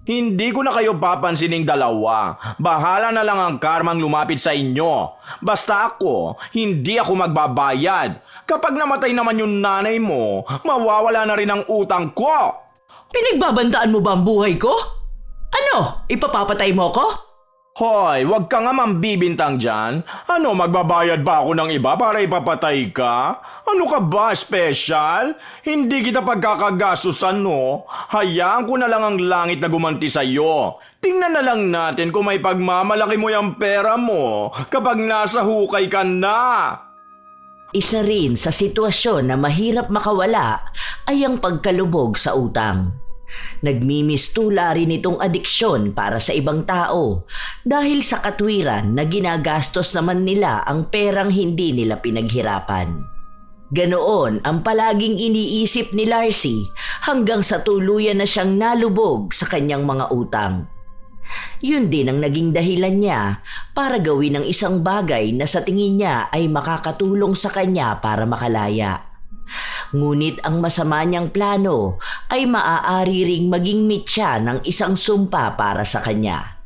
Hindi ko na kayo papansining dalawa. Bahala na lang ang karmang lumapit sa inyo. Basta ako, hindi ako magbabayad. Kapag namatay naman yung nanay mo, mawawala na rin ang utang ko. Pinagbabantaan mo ba ang buhay ko? Ano? Ipapapatay mo ko? Hoy, wag ka nga mambibintang dyan. Ano, magbabayad ba ako ng iba para ipapatay ka? Ano ka ba, special? Hindi kita pagkakagasusan, no? Hayaan ko na lang ang langit na gumanti sa'yo. Tingnan na lang natin kung may pagmamalaki mo yung pera mo kapag nasa hukay ka na. Isa rin sa sitwasyon na mahirap makawala ay ang pagkalubog sa utang. Nagmimistula rin itong adiksyon para sa ibang tao dahil sa katwiran na ginagastos naman nila ang perang hindi nila pinaghirapan. Ganoon ang palaging iniisip ni Larcy hanggang sa tuluyan na siyang nalubog sa kanyang mga utang. Yun din ang naging dahilan niya para gawin ang isang bagay na sa tingin niya ay makakatulong sa kanya para makalaya. Ngunit ang masama niyang plano ay maaari ring maging mitya ng isang sumpa para sa kanya.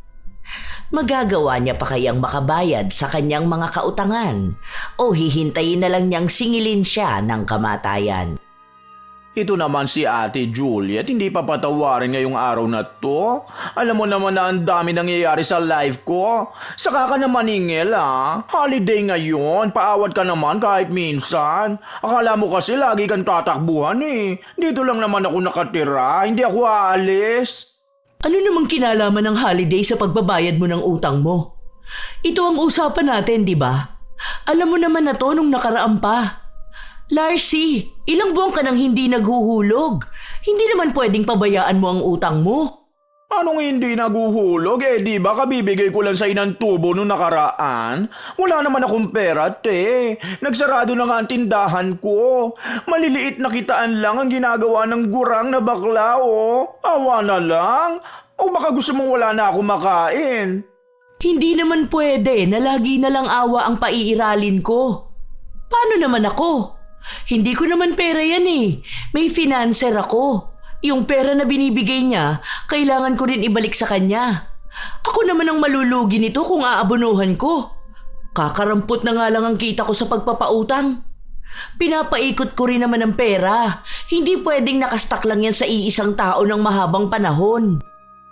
Magagawa niya pa kayang makabayad sa kanyang mga kautangan o hihintayin na lang niyang singilin siya ng kamatayan? Ito naman si Ate Juliet, hindi pa patawarin ngayong araw na to. Alam mo naman na ang dami nangyayari sa life ko. Saka ka naman ingel Holiday ngayon, paawat ka naman kahit minsan. Akala mo kasi lagi kang tatakbuhan eh. Dito lang naman ako nakatira, hindi ako aalis. Ano namang kinalaman ng holiday sa pagbabayad mo ng utang mo? Ito ang usapan natin, di ba? Alam mo naman na to nung nakaraan pa. Larcy, ilang buwan ka nang hindi naghuhulog. Hindi naman pwedeng pabayaan mo ang utang mo. Anong hindi naguhulog? Di ba kabibigay ko lang sa inang tubo nung nakaraan? Wala naman akong pera, te. Nagsarado na nga ang tindahan ko. Maliliit na kitaan lang ang ginagawa ng gurang na bakla, oh. Awa na lang. O baka gusto mong wala na ako makain? Hindi naman pwede na lagi na lang awa ang paiiralin ko. Paano naman ako? Hindi ko naman pera yan eh. May financer ako. Yung pera na binibigay niya, kailangan ko rin ibalik sa kanya. Ako naman ang malulugi nito kung aabonuhan ko. Kakarampot na nga lang ang kita ko sa pagpapautang. Pinapaikot ko rin naman ang pera. Hindi pwedeng nakastak lang yan sa iisang tao ng mahabang panahon.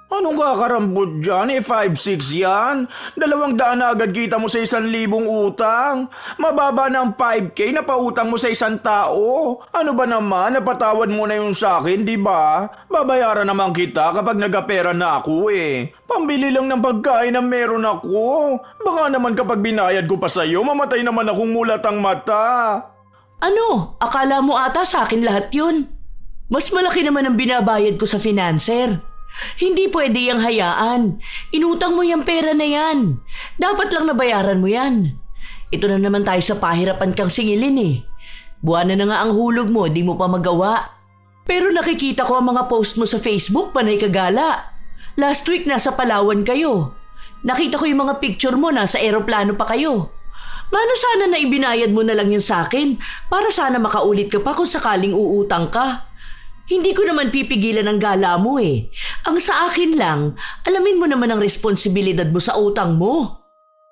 Anong kakarambot dyan? 5-6 yan? 200 na agad kita mo sa 1,000 utang. Mababa na ang 5K na pautang mo sa isang tao. Ano ba naman? Napatawad mo na yung sa akin, di ba? Babayaran naman kita kapag nagkapera na ako eh. Pambili lang ng pagkain na meron ako. Baka naman kapag binayad ko pa sa'yo, mamatay naman akong mulat ang mata. Ano? Akala mo ata sa akin lahat yun? Mas malaki naman ang binabayad ko sa financer. Hindi pwede yang hayaan. Inutang mo yung pera na yan. Dapat lang nabayaran mo yan. Ito na naman tayo sa pahirapan kang singilin eh. Buwan na nga ang hulog mo, di mo pa magawa. Pero nakikita ko ang mga post mo sa Facebook, panay kagala. Last week nasa Palawan kayo. Nakita ko yung mga picture mo, nasa eroplano pa kayo. Mano sana na ibinayad mo na lang yun sa akin para sana makaulit ka pa kung sakaling uutang ka. Hindi ko naman pipigilan ang gala mo eh. Ang sa akin lang, alamin mo naman ang responsibilidad mo sa utang mo.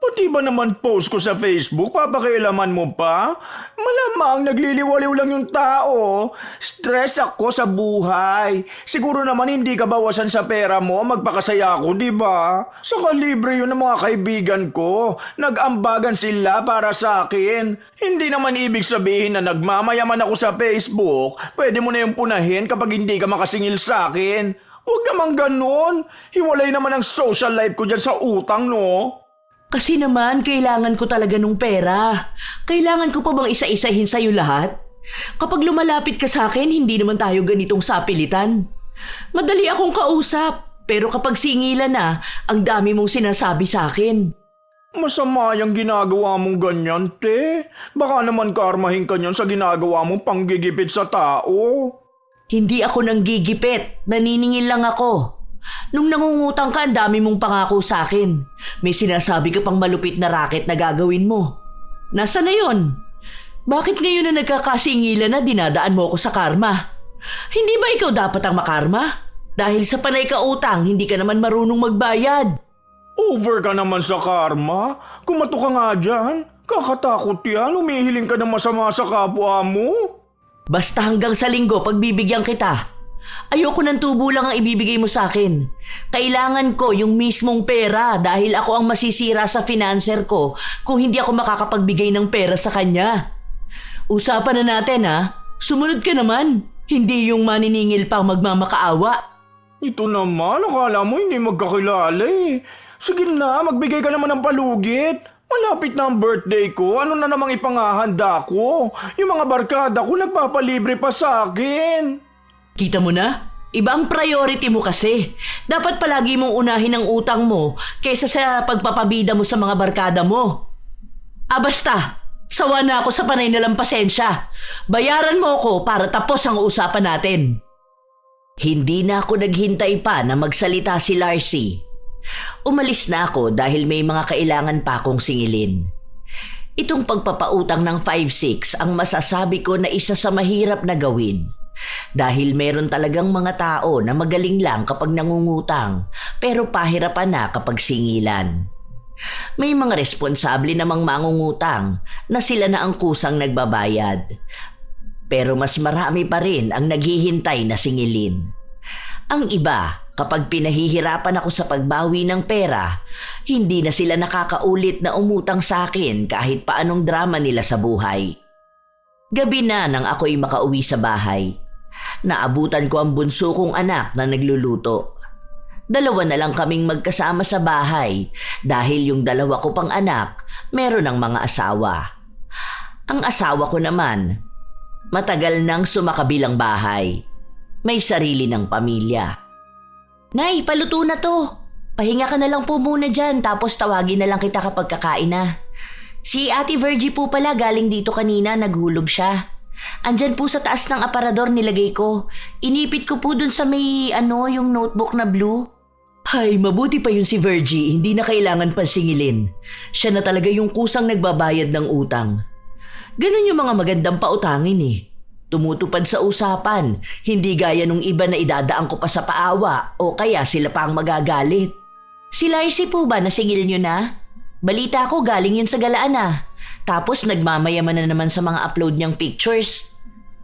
Pati ba naman post ko sa Facebook, papakialaman mo pa? Malamang nagliliwaliw lang yung tao. Stress ako sa buhay. Siguro naman hindi ka bawasan sa pera mo, magpakasaya ako, di ba? Saka libre yun ng mga kaibigan ko. Nag-ambagan sila para sa akin. Hindi naman ibig sabihin na nagmamayaman ako sa Facebook. Pwede mo na yung punahin kapag hindi ka makasingil sa akin. Huwag naman ganun. Hiwalay naman ang social life ko dyan sa utang, no? Kasi naman, kailangan ko talaga nung pera. Kailangan ko pa bang isa-isahin sa'yo lahat? Kapag lumalapit ka sa akin, hindi naman tayo ganitong sapilitan. Madali akong kausap, pero kapag singilan na, ang dami mong sinasabi sa akin. Masama yung ginagawa mong ganyan, te. Baka naman karmahin ka niyan sa ginagawa mong panggigipit sa tao. Hindi ako nanggigipit, naniningil lang ako. Nung nangungutang ka, ang dami mong pangako sa akin. May sinasabi ka pang malupit na racket na gagawin mo. Nasaan na yun? Bakit ngayon na nagkakasingilan na dinadaan mo ako sa karma? Hindi ba ikaw dapat ang makarma? Dahil sa panay ka utang, hindi ka naman marunong magbayad. Over ka naman sa karma. Kumato ka nga dyan. Kakatakot yan. Umihiling ka ng masama sa kapwa mo. Basta hanggang sa linggo pagbibigyan kita. Ayoko ng tubo lang ang ibibigay mo sa akin. Kailangan ko yung mismong pera dahil ako ang masisira sa financer ko kung hindi ako makakapagbigay ng pera sa kanya. Usapan na natin ha. Sumunod ka naman. Hindi yung maniningil pa magmamakaawa. Ito naman, akala mo hindi magkakilala eh. Sige na, magbigay ka naman ng palugit. Malapit na ang birthday ko, ano na namang ipangahanda ko? Yung mga barkada ko nagpapalibre pa sa akin. Kita mo na? Iba ang priority mo kasi. Dapat palagi mong unahin ang utang mo kaysa sa pagpapabida mo sa mga barkada mo. Basta. Sawa na ako sa panay nilang pasensya. Bayaran mo ako para tapos ang usapan natin. Hindi na ako naghintay pa na magsalita si Larcy. Umalis na ako dahil may mga kailangan pa akong singilin. Itong pagpapautang ng 5-6 ang masasabi ko na isa sa mahirap na gawin. Dahil meron talagang mga tao na magaling lang kapag nangungutang pero pahirapan na kapag singilan. May mga responsable namang mangungutang na sila na ang kusang nagbabayad. Pero mas marami pa rin ang naghihintay na singilin. Ang iba, kapag pinahihirapan ako sa pagbawi ng pera, hindi na sila nakakaulit na umutang sa akin kahit paanong drama nila sa buhay. Gabi na nang ako'y makauwi sa bahay. Naabutan ko ang bunso kong anak na nagluluto. 2 na lang kaming magkasama sa bahay dahil yung 2 ko pang anak meron ng mga asawa. Ang asawa ko naman, matagal nang sumakabilang bahay. May sarili ng pamilya. Nay, paluto na to. Pahinga ka na lang po muna dyan tapos tawagin na lang kita kapag kakain na. Si Ate Virgie po pala galing dito kanina, naghulog siya. Andyan po sa taas ng aparador nilagay ko. Inipit ko po dun sa may yung notebook na blue. Ay, mabuti pa yun si Virgie, hindi na kailangan pa singilin. Siya na talaga yung kusang nagbabayad ng utang. Ganun yung mga magandang pautangin eh. Tumutupad sa usapan, hindi gaya nung iba na idadaan ko pa sa paawa o kaya sila pa ang magagalit. Si Larcy po ba nasingil nyo na? Balita ko galing yun sa galaan ah. Tapos nagmamayaman na naman sa mga upload niyang pictures.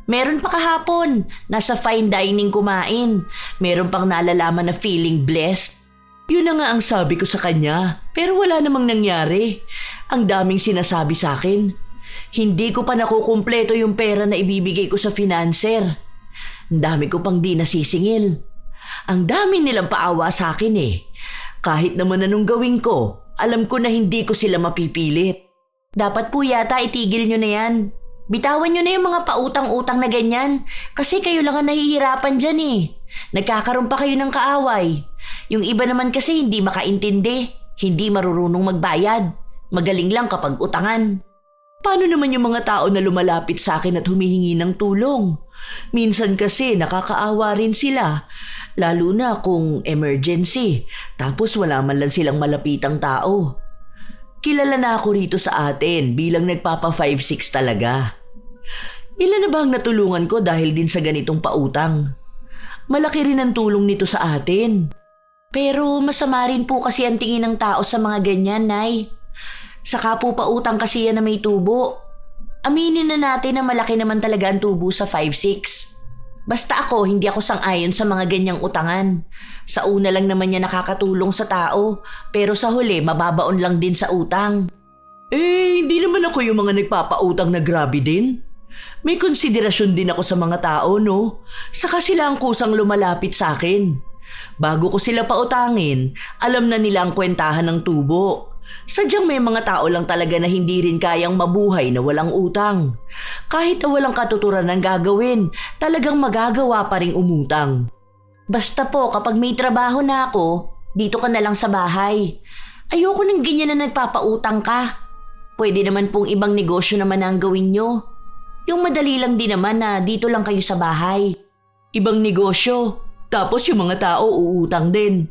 Meron pa kahapon, nasa fine dining kumain. Meron pang nalalaman na feeling blessed. Yun na nga ang sabi ko sa kanya, pero wala namang nangyari. Ang daming sinasabi sa akin. Hindi ko pa nakukumpleto yung pera na ibibigay ko sa financer. Ang dami ko pang di nasisingil. Ang dami nilang paawa sa akin eh. Kahit naman anong gawin ko, alam ko na hindi ko sila mapipilit. Dapat po yata itigil nyo na yan. Bitawan nyo na yung mga pautang-utang na ganyan kasi kayo lang ang nahihirapan dyan eh. Nagkakaroon pa kayo ng kaaway. Yung iba naman kasi hindi makaintindi, hindi marurunong magbayad. Magaling lang kapag utangan. Paano naman yung mga tao na lumalapit sa akin at humihingi ng tulong? Minsan kasi nakakaawa rin sila, lalo na kung emergency, tapos wala man lang silang malapitang tao. Kilala na ako rito sa atin bilang nagpapa 5-6 talaga. Ilan na ba ang natulungan ko dahil din sa ganitong pautang? Malaki rin ang tulong nito sa atin. Pero masama rin po kasi ang tingin ng tao sa mga ganyan, Nay. Saka po pautang kasi yan na may tubo. Aminin na natin na malaki naman talaga ang tubo sa 5-6. Basta ako, hindi ako sang-ayon sa mga ganyang utangan. Sa una lang naman niya nakakatulong sa tao, pero sa huli mababaon lang din sa utang. Hindi naman ako yung mga nagpapautang na grabe din. May konsiderasyon din ako sa mga tao, no? Saka sila ang kusang lumalapit sa akin. Bago ko sila pautangin, alam na nila ang kwentahan ng tubo. Sadyang may mga tao lang talaga na hindi rin kayang mabuhay na walang utang. Kahit na walang katuturan ng gagawin, talagang magagawa pa ring umutang. Basta po kapag may trabaho na ako, dito ka na lang sa bahay. Ayoko ng ganyan na nagpapautang ka. Pwede naman pong ibang negosyo naman ang gawin nyo. Yung madali lang din naman na dito lang kayo sa bahay. Ibang negosyo, tapos yung mga tao uutang din.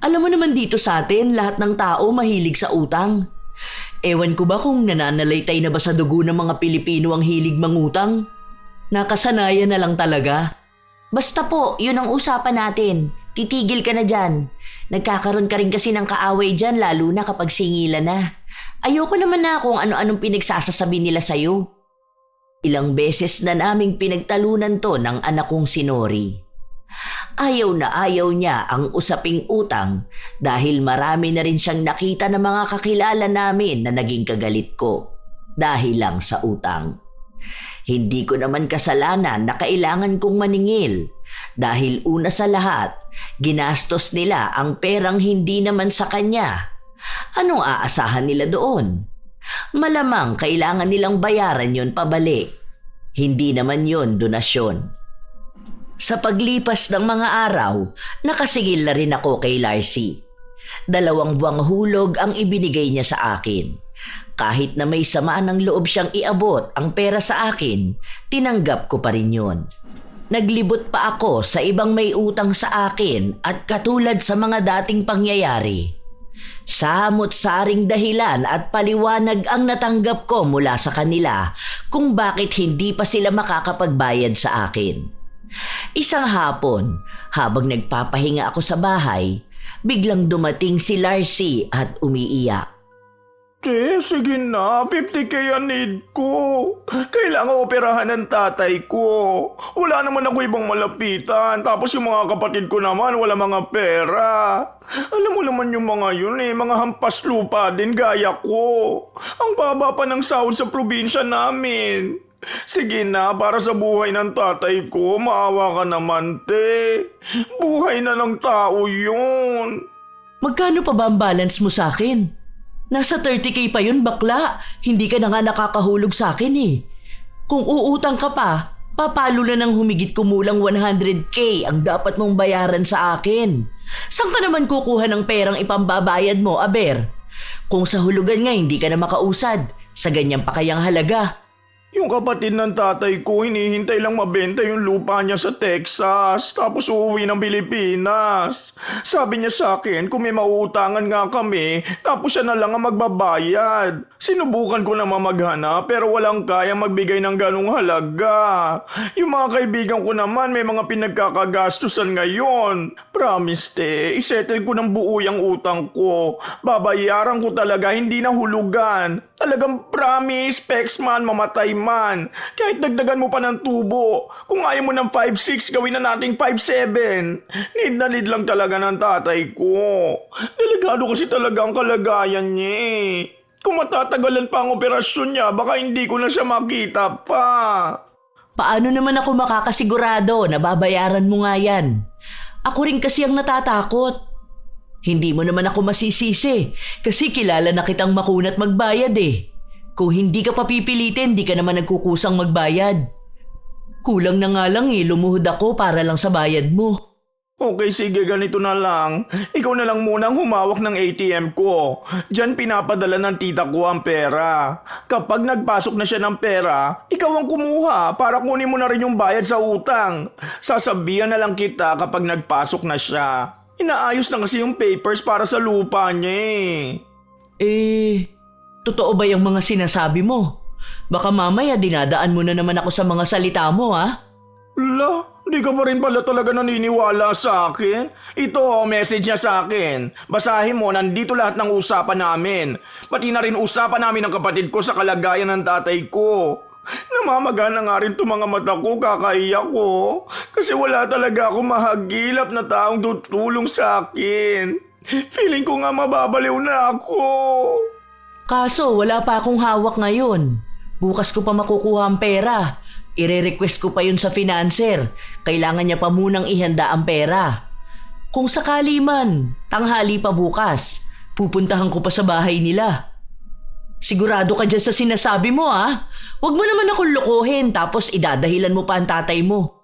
Alam mo naman dito sa atin, lahat ng tao mahilig sa utang. Ewan ko ba kung nananalaytay na ba sa dugo ng mga Pilipino ang hilig mangutang? Nakasanayan na lang talaga. Basta po, yun ang usapan natin. Titigil ka na dyan. Nagkakaroon ka rin kasi ng kaaway dyan lalo na kapag singilan na. Ayoko naman na kung ano-anong pinagsasasabi nila sa'yo. Ilang beses na naming pinagtalunan to ng anak kong si Nori. Ayaw na ayaw niya ang usaping utang dahil marami na rin siyang nakita ng mga kakilala namin na naging kagalit ko dahil lang sa utang. Hindi ko naman kasalanan na kailangan kong maningil dahil una sa lahat, ginastos nila ang perang hindi naman sa kanya. Anong aasahan nila doon? Malamang kailangan nilang bayaran yon pabalik. Hindi naman yon donasyon. Sa paglipas ng mga araw, nakasigil na rin ako kay Larcy. 2 buwang hulog ang ibinigay niya sa akin. Kahit na may samaan ng loob siyang iabot ang pera sa akin, tinanggap ko pa rin yun. Naglibot pa ako sa ibang may utang sa akin at katulad sa mga dating pangyayari. Samot-saring dahilan at paliwanag ang natanggap ko mula sa kanila kung bakit hindi pa sila makakapagbayad sa akin. Isang hapon, habang nagpapahinga ako sa bahay, biglang dumating si Larcy at umiiyak. Sige na, 50K ang need ko. Kailangan operahan ng tatay ko. Wala naman ako ibang malapitan. Tapos yung mga kapatid ko naman, wala mga pera. Alam mo naman yung mga yun mga hampas lupa din gaya ko. Ang baba pa ng sahod sa probinsya namin. Sige na, para sa buhay ng tatay ko, maawa ka naman, te. Buhay na ng tao yun. Magkano pa ba ang balance mo sa akin? Nasa 30K pa yun, bakla. Hindi ka na nga nakakahulog sa akin eh. Kung uutang ka pa, papalo na ng humigit kumulang 100K ang dapat mong bayaran sa akin. Saan ka naman kukuha ng perang ipambabayad mo, Aber? Kung sa hulugan nga hindi ka na makausad, sa ganyan pa kayang halaga. Yung kapatid ng tatay ko, hinihintay lang mabenta yung lupa niya sa Texas, tapos uuwi ng Pilipinas. Sabi niya sa akin, kung may mauutangan nga kami, tapos siya na lang ang magbabayad. Sinubukan ko naman maghanap, pero walang kaya magbigay ng ganong halaga. Yung mga kaibigan ko naman, may mga pinagkakagastusan ngayon. Promise, te, isettle ko ng buo yung utang ko. Babayaran ko talaga, hindi na hulugan. Talagang promise, Pexman, mamatay man. Kahit dagdagan mo pa ng tubo. Kung ayaw mo ng 5'6", gawin na nating 5'7". Need na need lang talaga ng tatay ko. Delikado kasi talaga ang kalagayan niya eh. Kung matatagalan pa ang operasyon niya, baka hindi ko na siya makita pa. Paano naman ako makakasigurado na babayaran mo nga yan? Ako rin kasi ang natatakot. Hindi mo naman ako masisisi kasi kilala na kitang makunat magbayad eh. Kung hindi ka papipilitin, di ka naman nagkukusang magbayad. Kulang na nga lang lumuhod ako para lang sa bayad mo. Okay, sige, ganito na lang. Ikaw na lang munang humawak ng ATM ko. Diyan pinapadala ng tita ko ang pera. Kapag nagpasok na siya ng pera, ikaw ang kumuha para kunin mo na rin yung bayad sa utang. Sasabihan na lang kita kapag nagpasok na siya. Inaayos na kasi yung papers para sa lupa niya Totoo ba yung mga sinasabi mo? Baka mamaya dinadaan mo na naman ako sa mga salita mo, ha? Di ka pa rin pala talaga naniniwala sa akin? Ito, message niya sa akin. Basahin mo, nandito lahat ng usapan namin. Pati na rin usapan namin ng kapatid ko sa kalagayan ng tatay ko. Namamaga na nga rin itong mga mata ko, kakaiyak ko. Kasi wala talaga akong mahagilap na taong tutulong sa akin. Feeling ko nga mababaliw na ako. Kaso wala pa akong hawak ngayon. Bukas ko pa makukuha ang pera. Ire-request ko pa yun sa financer. Kailangan niya pa munang ihanda ang pera. Kung sakali man, tanghali pa bukas, pupuntahan ko pa sa bahay nila. Sigurado ka dyan sa sinasabi mo, ha? Huwag mo naman akong lokohin tapos idadahilan mo pa ang tatay mo.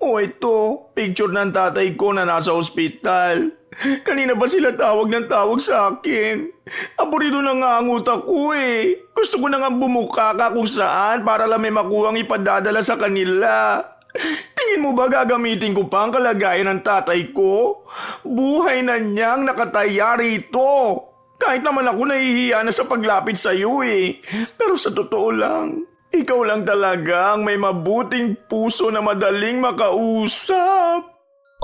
Ito, picture ng tatay ko na nasa ospital. Kanina ba sila tawag ng tawag sa akin? Aburido na nga ang utak ko eh. Gusto ko na nga bumuka ka kung saan para lang may makuhang ipadadala sa kanila. Tingin mo ba gagamitin ko pa ang kalagayan ng tatay ko? Buhay na niyang nakataya rito. Kahit naman ako nahihiya na sa paglapit sa iyo eh. Pero sa totoo lang, ikaw lang talaga ang may mabuting puso na madaling makausap.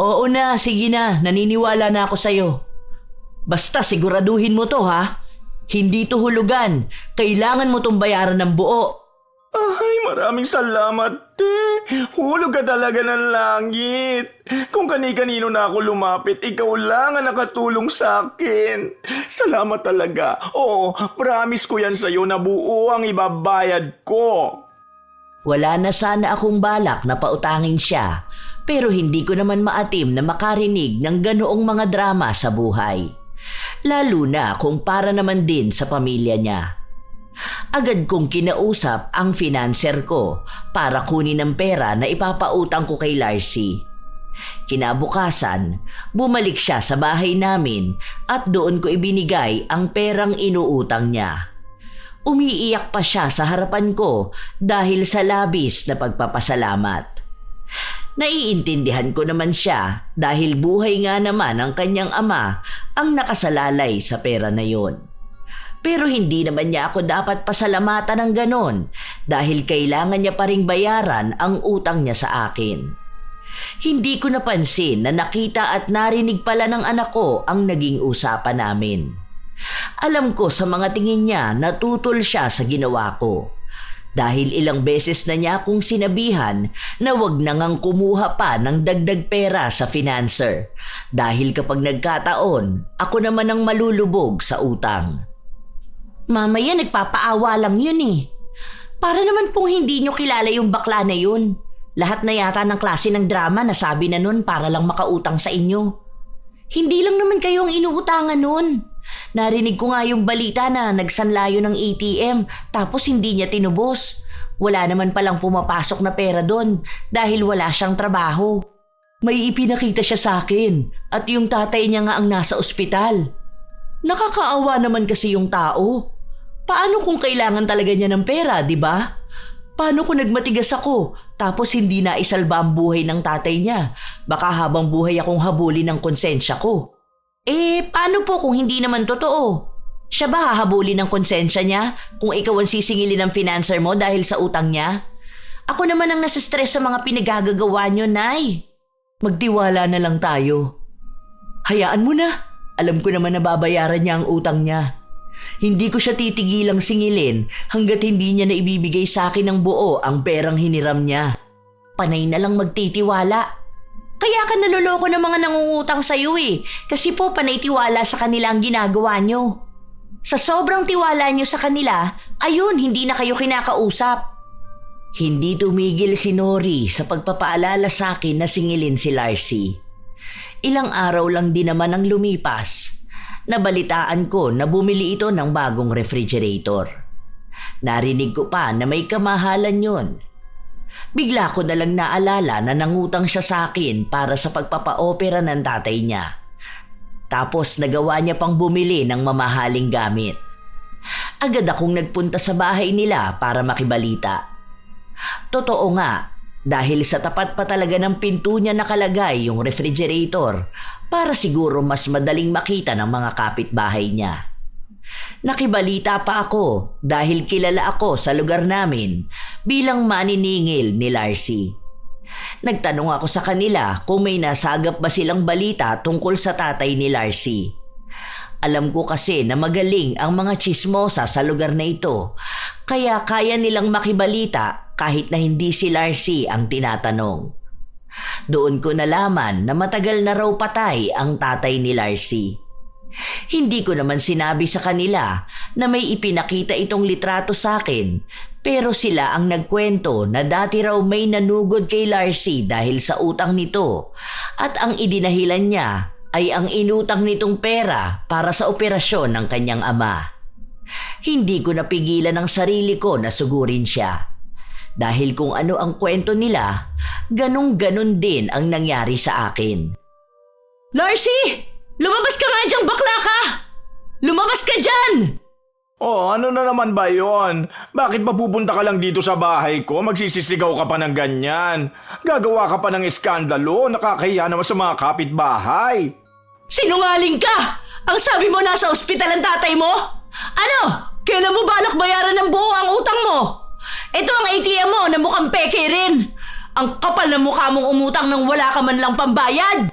Oo na, sige na. Naniniwala na ako sa'yo. Basta siguraduhin mo to ha. Hindi to hulugan. Kailangan mo tong bayaran ng buo. Ay, maraming salamat, te. Hulog ka talaga ng langit. Kung kani-kanino na ako lumapit, ikaw lang ang nakatulong sa akin. Salamat talaga. Oo, promise ko yan sa'yo na buo ang ibabayad ko. Wala na sana akong balak na pautangin siya, pero hindi ko naman maatim na makarinig ng ganoong mga drama sa buhay. Lalo na kung para naman din sa pamilya niya. Agad kong kinausap ang financer ko para kunin ang pera na ipapautang ko kay Larcy. Kinabukasan, bumalik siya sa bahay namin at doon ko ibinigay ang perang inuutang niya. Umiiyak pa siya sa harapan ko dahil sa labis na pagpapasalamat. Naiintindihan ko naman siya dahil buhay nga naman ang kanyang ama ang nakasalalay sa pera na yon. Pero hindi naman niya ako dapat pasalamatan ng ganon dahil kailangan niya pa ring bayaran ang utang niya sa akin. Hindi ko napansin na nakita at narinig pala ng anak ko ang naging usapan namin. Alam ko sa mga tingin niya na tutol siya sa ginawa ko. Dahil ilang beses na niya akong sinabihan na wag na ngang kumuha pa ng dagdag pera sa financer. Dahil kapag nagkataon, ako naman ang malulubog sa utang. Mamaya nagpapaawa lang yun eh. Para naman pong hindi nyo kilala yung bakla na yun. Lahat na yata ng klase ng drama na sabi na nun para lang makautang sa inyo. Hindi lang naman kayo ang inuutangan nun. Narinig ko nga yung balita na nagsanlayo ng ATM tapos hindi niya tinubos. Wala naman palang pumapasok na pera doon dahil wala siyang trabaho. May ipinakita siya sa akin at yung tatay niya nga ang nasa ospital. Nakakaawa naman kasi yung tao. Paano kung kailangan talaga niya ng pera, di ba? Paano kung nagmatigas ako tapos hindi na isalba ang buhay ng tatay niya? Baka habang buhay akong habulin ng konsensya ko. Paano po kung hindi naman totoo? Siya ba hahabulin ng konsensya niya kung ikaw ang sisingilin ng financer mo dahil sa utang niya? Ako naman ang nasa-stress sa mga pinagagagawa niyo, Nay. Magtiwala na lang tayo. Hayaan mo na. Alam ko naman na babayaran niya ang utang niya. Hindi ko siya titigilang singilin hanggat hindi niya na ibibigay sa akin ng buo ang perang hiniram niya. Panay na lang magtitiwala. Kaya ka naloloko ng mga nangungutang sa'yo eh. Kasi po panay tiwala sa kanila ang ginagawa nyo. Sa sobrang tiwala nyo sa kanila, ayun, hindi na kayo kinakausap. Hindi tumigil si Nori sa pagpapaalala sa akin na singilin si Larcy. Ilang araw lang din naman ang lumipas. Nabalitaan ko na bumili ito ng bagong refrigerator. Narinig ko pa na may kamahalan yon. Bigla ko na lang naalala na nangutang siya sa akin para sa pagpapa-opera ng tatay niya. Tapos nagawa niya pang bumili ng mamahaling gamit. Agad akong nagpunta sa bahay nila para makibalita. Totoo nga, dahil sa tapat pa talaga ng pinto niya nakalagay yung refrigerator para siguro mas madaling makita ng mga kapitbahay niya. Nakibalita pa ako dahil kilala ako sa lugar namin bilang maniningil ni Larcy. Nagtanong ako sa kanila kung may nasagap ba silang balita tungkol sa tatay ni Larcy. Alam ko kasi na magaling ang mga tsismosa sa lugar na ito, kaya kaya nilang makibalita kahit na hindi si Larcy ang tinatanong. Doon ko nalaman na matagal na raw patay ang tatay ni Larcy. Hindi ko naman sinabi sa kanila na may ipinakita itong litrato sa akin, pero sila ang nagkwento na dati raw may nanugod kay Larcy dahil sa utang nito at ang idinahilan niya ay ang inutang nitong pera para sa operasyon ng kanyang ama. Hindi ko napigilan ang sarili ko na sugurin siya. Dahil kung ano ang kwento nila, ganun-ganun din ang nangyari sa akin. Larcy! Lumabas ka nga diyang bakla ka! Lumabas ka dyan! Oh, ano na naman ba yon? Bakit mapupunta ka lang dito sa bahay ko? Magsisisigaw ka pa ng ganyan. Gagawa ka pa ng iskandalo. Nakakahiya naman sa mga kapitbahay. Sinungaling ka! Ang sabi mo nasa ospital ang tatay mo? Ano? Kailan mo balak bayaran ng buo ang utang mo? Ito ang ATM mo na mukhang peke rin. Ang kapal ng mukha mong umutang nang wala ka man lang pambayad!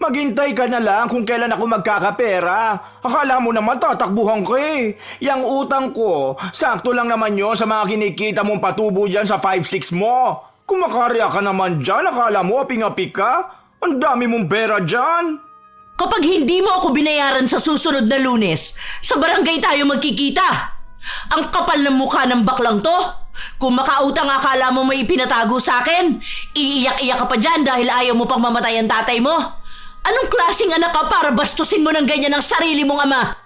Maghintay ka na lang kung kailan ako magkakapera. Akala mo naman tatakbuhan ko eh. Yang utang ko, sakto lang naman yun sa mga kinikita mong patubo dyan sa 5-6 mo. Kung makarya ka naman dyan, akala mo aping-api ka? Ang dami mong pera dyan. Kapag hindi mo ako binayaran sa susunod na Lunes, sa barangay tayo magkikita. Ang kapal ng mukha ng baklang to. Kung makautang akala mo may ipinatago sa akin, iiyak-iyak ka pa dyan dahil ayaw mo pang mamatay ang tatay mo. Anong klaseng anak ka para bastusin mo ng ganyan ang sarili mong ama?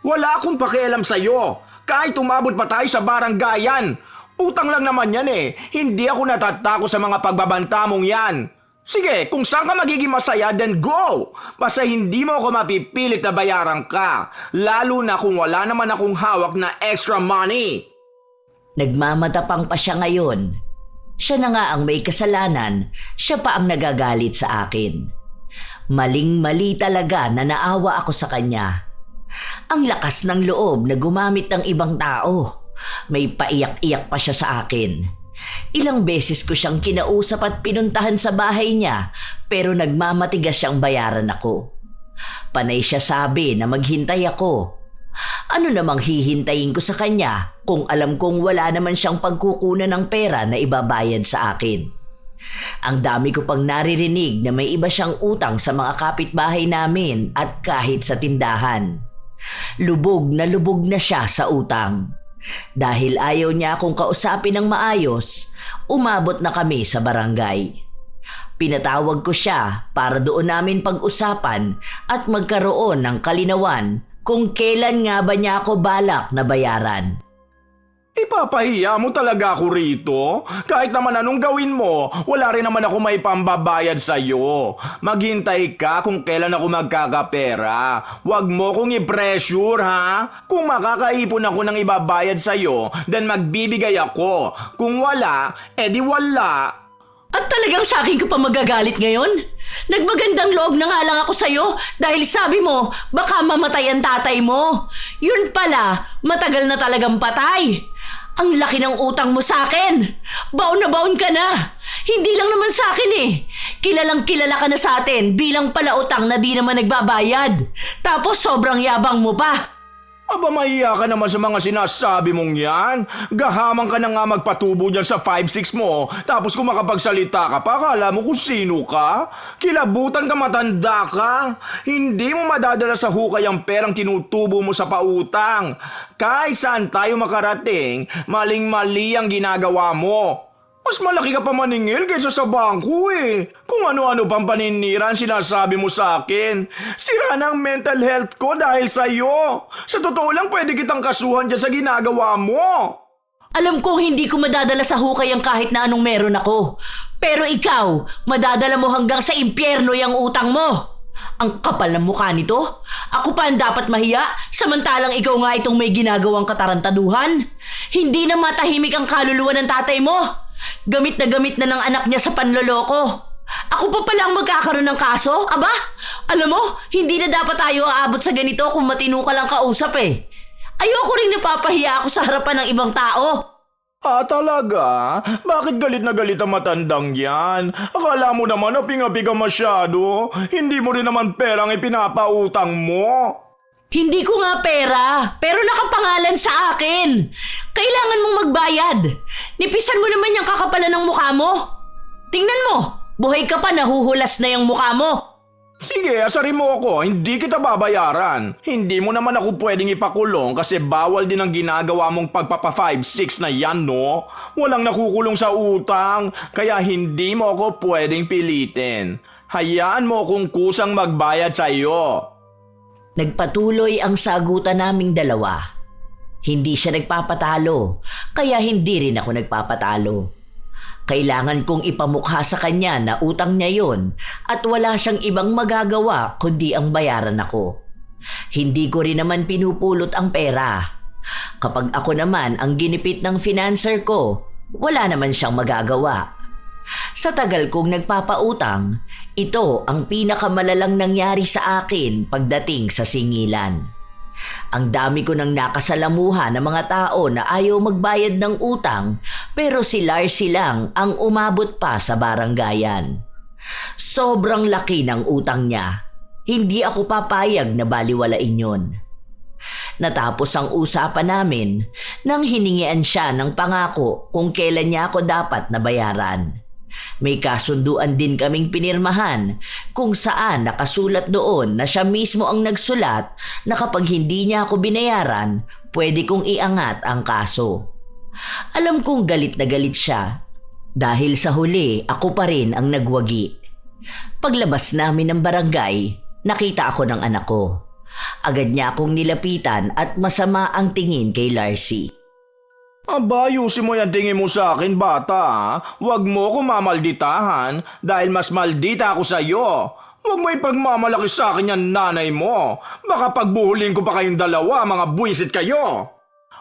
Wala akong pakialam sa'yo. Kahit umabot pa tayo sa baranggayan. Utang lang naman yan eh. Hindi ako natatako sa mga pagbabanta mong yan. Sige, kung saan ka magiging masaya, then go! Basta hindi mo ako mapipilit na bayaran ka. Lalo na kung wala naman akong hawak na extra money. Nagmamatapang pa siya ngayon. Siya na nga ang may kasalanan, siya pa ang nagagalit sa akin. Maling-mali talaga na naawa ako sa kanya. Ang lakas ng loob na gumamit ng ibang tao. May paiyak-iyak pa siya sa akin. Ilang beses ko siyang kinausap at pinuntahan sa bahay niya pero nagmamatigas siyang bayaran ako. Panay siya sabi na maghintay ako. Ano namang hihintayin ko sa kanya kung alam kong wala naman siyang pagkukunan ng pera na ibabayad sa akin. Ang dami ko pang naririnig na may iba siyang utang sa mga kapitbahay namin at kahit sa tindahan. Lubog na siya sa utang. Dahil ayaw niya akong kausapin ng maayos, umabot na kami sa barangay. Pinatawag ko siya para doon namin pag-usapan at magkaroon ng kalinawan kung kailan nga ba niya ako balak na bayaran. Ipapahiya mo talaga ako rito? Kahit naman anong gawin mo, wala rin naman ako may pambabayad sa'yo. Maghintay ka kung kailan ako magkakapera. Huwag mo kong i-pressure ha? Kung makakaipon ako ng ibabayad sa'yo, then magbibigay ako. Kung wala, edi wala. At talagang sa akin ka pa magagalit ngayon? Nagmagandang loob na nga lang ako sa'yo dahil sabi mo baka mamatay ang tatay mo. Yun pala, matagal na talagang patay. Ang laki ng utang mo sa akin. Baon na baon ka na. Hindi lang naman sa akin eh. Kilalang kilala ka na sa atin bilang palautang na di naman nagbabayad. Tapos sobrang yabang mo pa. Aba, mahiya ka naman sa mga sinasabi mong yan. Gahamang ka na nga magpatubo dyan sa 5-6 mo. Tapos kung makapagsalita ka pa, akala mo kung sino ka? Kilabutan ka, matanda ka. Hindi mo madadala sa hukay ang perang tinutubo mo sa pautang. Kahit saan tayo makarating, maling-mali ang ginagawa mo. Mas malaki ka pa maningil kaysa sa bangko eh. Kung ano-ano pang paninira ang sinasabi mo sa akin. Sira na ang mental health ko dahil sa'yo. Sa totoo lang pwede kitang kasuhan dyan sa ginagawa mo. Alam kong hindi ko madadala sa hukay ang kahit na anong meron ako. Pero ikaw, madadala mo hanggang sa impyerno yung utang mo. Ang kapal ng mukha nito. Ako pa ang dapat mahiya, samantalang ikaw nga itong may ginagawang katarantaduhan. Hindi na matahimik ang kaluluwa ng tatay mo. Gamit na ng anak niya sa panloloko. Ako pa pala ang magkakaroon ng kaso? Aba, alam mo, hindi na dapat tayo aabot sa ganito kung matino ka lang kausap eh. Ayoko rin napapahiya ako sa harapan ng ibang tao. Ah, talaga? Bakit galit na galit ang matandang yan? Akala mo naman aping-api ka masyado. Hindi mo rin naman perang ipinapautang mo. Hindi ko nga pera, pero nakapangalan sa akin. Kailangan mong magbayad. Nipisan mo naman yung kakapalan ng mukha mo. Tingnan mo, buhay ka pa, nahuhulas na yung mukha mo. Sige, asarin mo ako. Hindi kita babayaran. Hindi mo naman ako pwedeng ipakulong kasi bawal din ang ginagawa mong pagpapa 5-6 na yan, no? Walang nakukulong sa utang, kaya hindi mo ako pwedeng pilitin. Hayaan mo kung kusang magbayad sa iyo. Nagpatuloy ang sagutan naming dalawa. Hindi siya nagpapatalo, kaya hindi rin ako nagpapatalo. Kailangan kong ipamukha sa kanya na utang niya yon at wala siyang ibang magagawa kundi ang bayaran ako. Hindi ko rin naman pinupulot ang pera. Kapag ako naman ang ginipit ng financer ko, wala naman siyang magagawa. Sa tagal kong nagpapautang, ito ang pinakamalalang nangyari sa akin pagdating sa singilan. Ang dami ko nang nakasalamuha ng mga tao na ayaw magbayad ng utang pero si Larcy lang ang umabot pa sa baranggayan. Sobrang laki ng utang niya. Hindi ako papayag na baliwalain yun. Natapos ang usapan namin nang hiningian siya ng pangako kung kailan niya ako dapat nabayaran. May kasunduan din kaming pinirmahan kung saan nakasulat doon na siya mismo ang nagsulat na kapag hindi niya ako binayaran, pwede kong iangat ang kaso. Alam kong galit na galit siya dahil sa huli ako pa rin ang nagwagi. Paglabas namin ng barangay, nakita ako ng anak ko. Agad niya akong nilapitan at masama ang tingin kay Larcy. Aba, ayusin mo yan tingin mo sa akin, bata. Huwag mo ko mamalditahan dahil mas maldita ako sa iyo. Huwag mo ipagmamalaki sa akin yan nanay mo. Baka pagbuhulin ko pa kayong dalawa, mga buwisit kayo.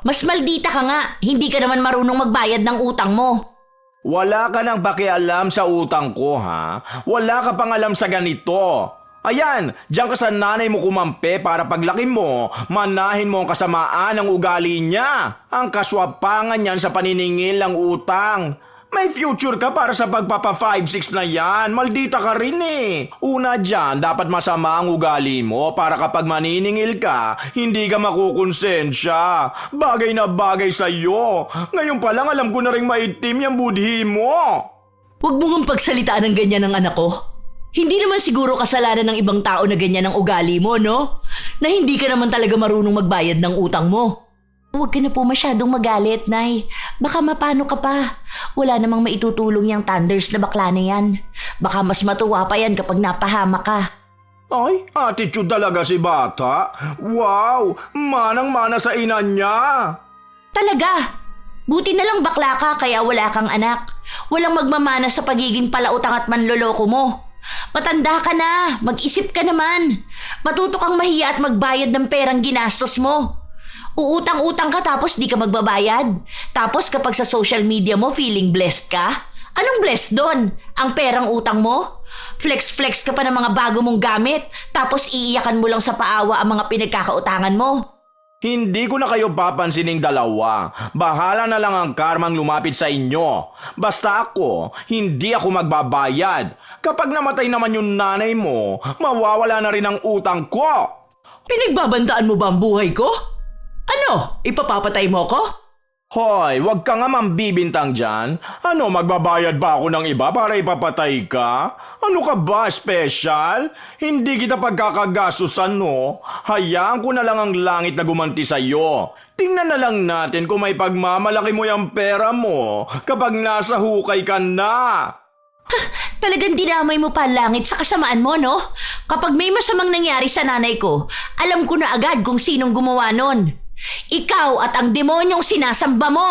Mas maldita ka nga, hindi ka naman marunong magbayad ng utang mo. Wala ka nang pakialam sa utang ko, ha? Wala ka pang alam sa ganito. Ayan, diyan ka sa nanay mo kumampi para paglaki mo, manahin mo ang kasamaan ng ugali niya. Ang kaswapangan niyan sa paniningil ng utang. May future ka para sa pagpapa 5-6 na yan. Maldita ka rin eh. Una dyan, dapat masama ang ugali mo para kapag maniningil ka, hindi ka makukonsensya. Bagay na bagay sa'yo. Ngayon pa lang alam ko na rin maitim yung budhi mo. Huwag mo ngang pagsalitaan ng ganyan ng anak ko. Hindi naman siguro kasalanan ng ibang tao na ganyan ang ugali mo, no? Na hindi ka naman talaga marunong magbayad ng utang mo. Huwag ka na po masyadong magalit, Nay. Baka mapano ka pa. Wala namang maitutulong yung thunders na bakla na yan. Baka mas matuwa pa yan kapag napahama ka. Ay, attitude talaga si bata. Wow, manang-mana sa ina niya. Talaga? Buti na lang bakla ka kaya wala kang anak. Walang magmamana sa pagiging palautang at manloloko mo. Matanda ka na, mag-isip ka naman. Matuto kang mahiya at magbayad ng perang ginastos mo. Uutang-utang ka tapos di ka magbabayad. Tapos kapag sa social media mo feeling blessed ka? Anong blessed doon? Ang perang utang mo? Flex-flex ka pa ng mga bago mong gamit tapos iiyakan mo lang sa paawa ang mga pinagkakautangan mo. Hindi ko na kayo papansining dalawa. Bahala na lang ang karmang lumapit sa inyo. Basta ako, hindi ako magbabayad. Kapag namatay naman yung nanay mo, mawawala na rin ang utang ko. Pinagbabantaan mo ba ang buhay ko? Ano? Ipapapatay mo ko? Hoy, wag ka nga mambibintang dyan. Ano, magbabayad ba ako ng iba para ipapatay ka? Ano ka ba, special? Hindi kita pagkakagasusan, no? Hayaan ko na lang ang langit na gumanti sa'yo. Tingnan na lang natin kung may pagmamalaki mo yung pera mo kapag nasa hukay ka na. Talagang dinamay mo pa ang langit sa kasamaan mo, no? Kapag may masamang nangyari sa nanay ko, alam ko na agad kung sinong gumawa nun. Ikaw at ang demonyong sinasamba mo!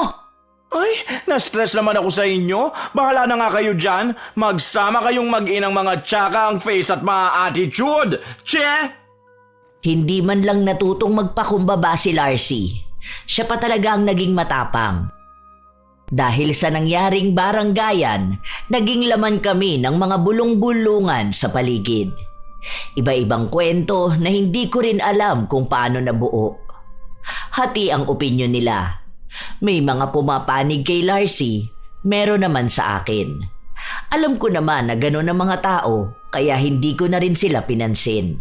Ay, na-stress naman ako sa inyo. Bahala na nga kayo dyan. Magsama kayong mag-inang mga tsaka ang face at mga attitude. Che! Hindi man lang natutong magpakumbaba si Larcy. Siya pa talaga ang naging matapang. Dahil sa nangyaring baranggayan, naging laman kami ng mga bulong-bulungan sa paligid. Iba-ibang kwento na hindi ko rin alam kung paano nabuo. Hati ang opinyon nila. May mga pumapanig kay Larcy, meron naman sa akin. Alam ko naman na gano'n ang mga tao, kaya hindi ko na rin sila pinansin.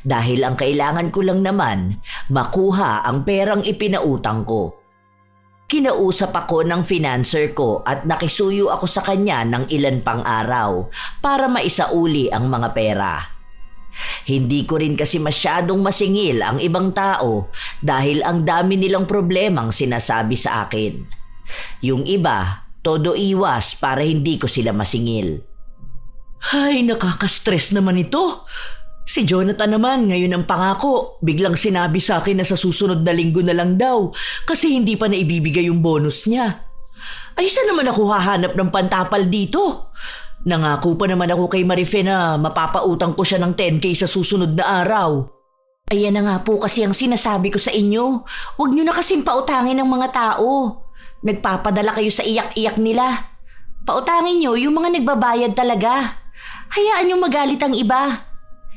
Dahil ang kailangan ko lang naman, makuha ang perang ipinautang ko. Kinausap ako ng financer ko at nakisuyo ako sa kanya ng ilan pang araw para maisauli ang mga pera. Hindi ko rin kasi masyadong masingil ang ibang tao dahil ang dami nilang problemang sinasabi sa akin. Yung iba, todo iwas para hindi ko sila masingil. Ay, nakaka-stress naman ito. Si Jonathan naman ngayon ang pangako. Biglang sinabi sa akin na sa susunod na linggo na lang daw kasi hindi pa naibibigay yung bonus niya. Ay, saan naman ako hahanap ng pantapal dito? Nangako pa naman ako kay Marife na mapapautang ko siya ng 10K sa susunod na araw. Ayan na nga po kasi ang sinasabi ko sa inyo. Huwag niyo na kasing pautangin ng mga tao. Nagpapadala kayo sa iyak-iyak nila. Pautangin niyo yung mga nagbabayad talaga. Hayaan niyo magalit ang iba.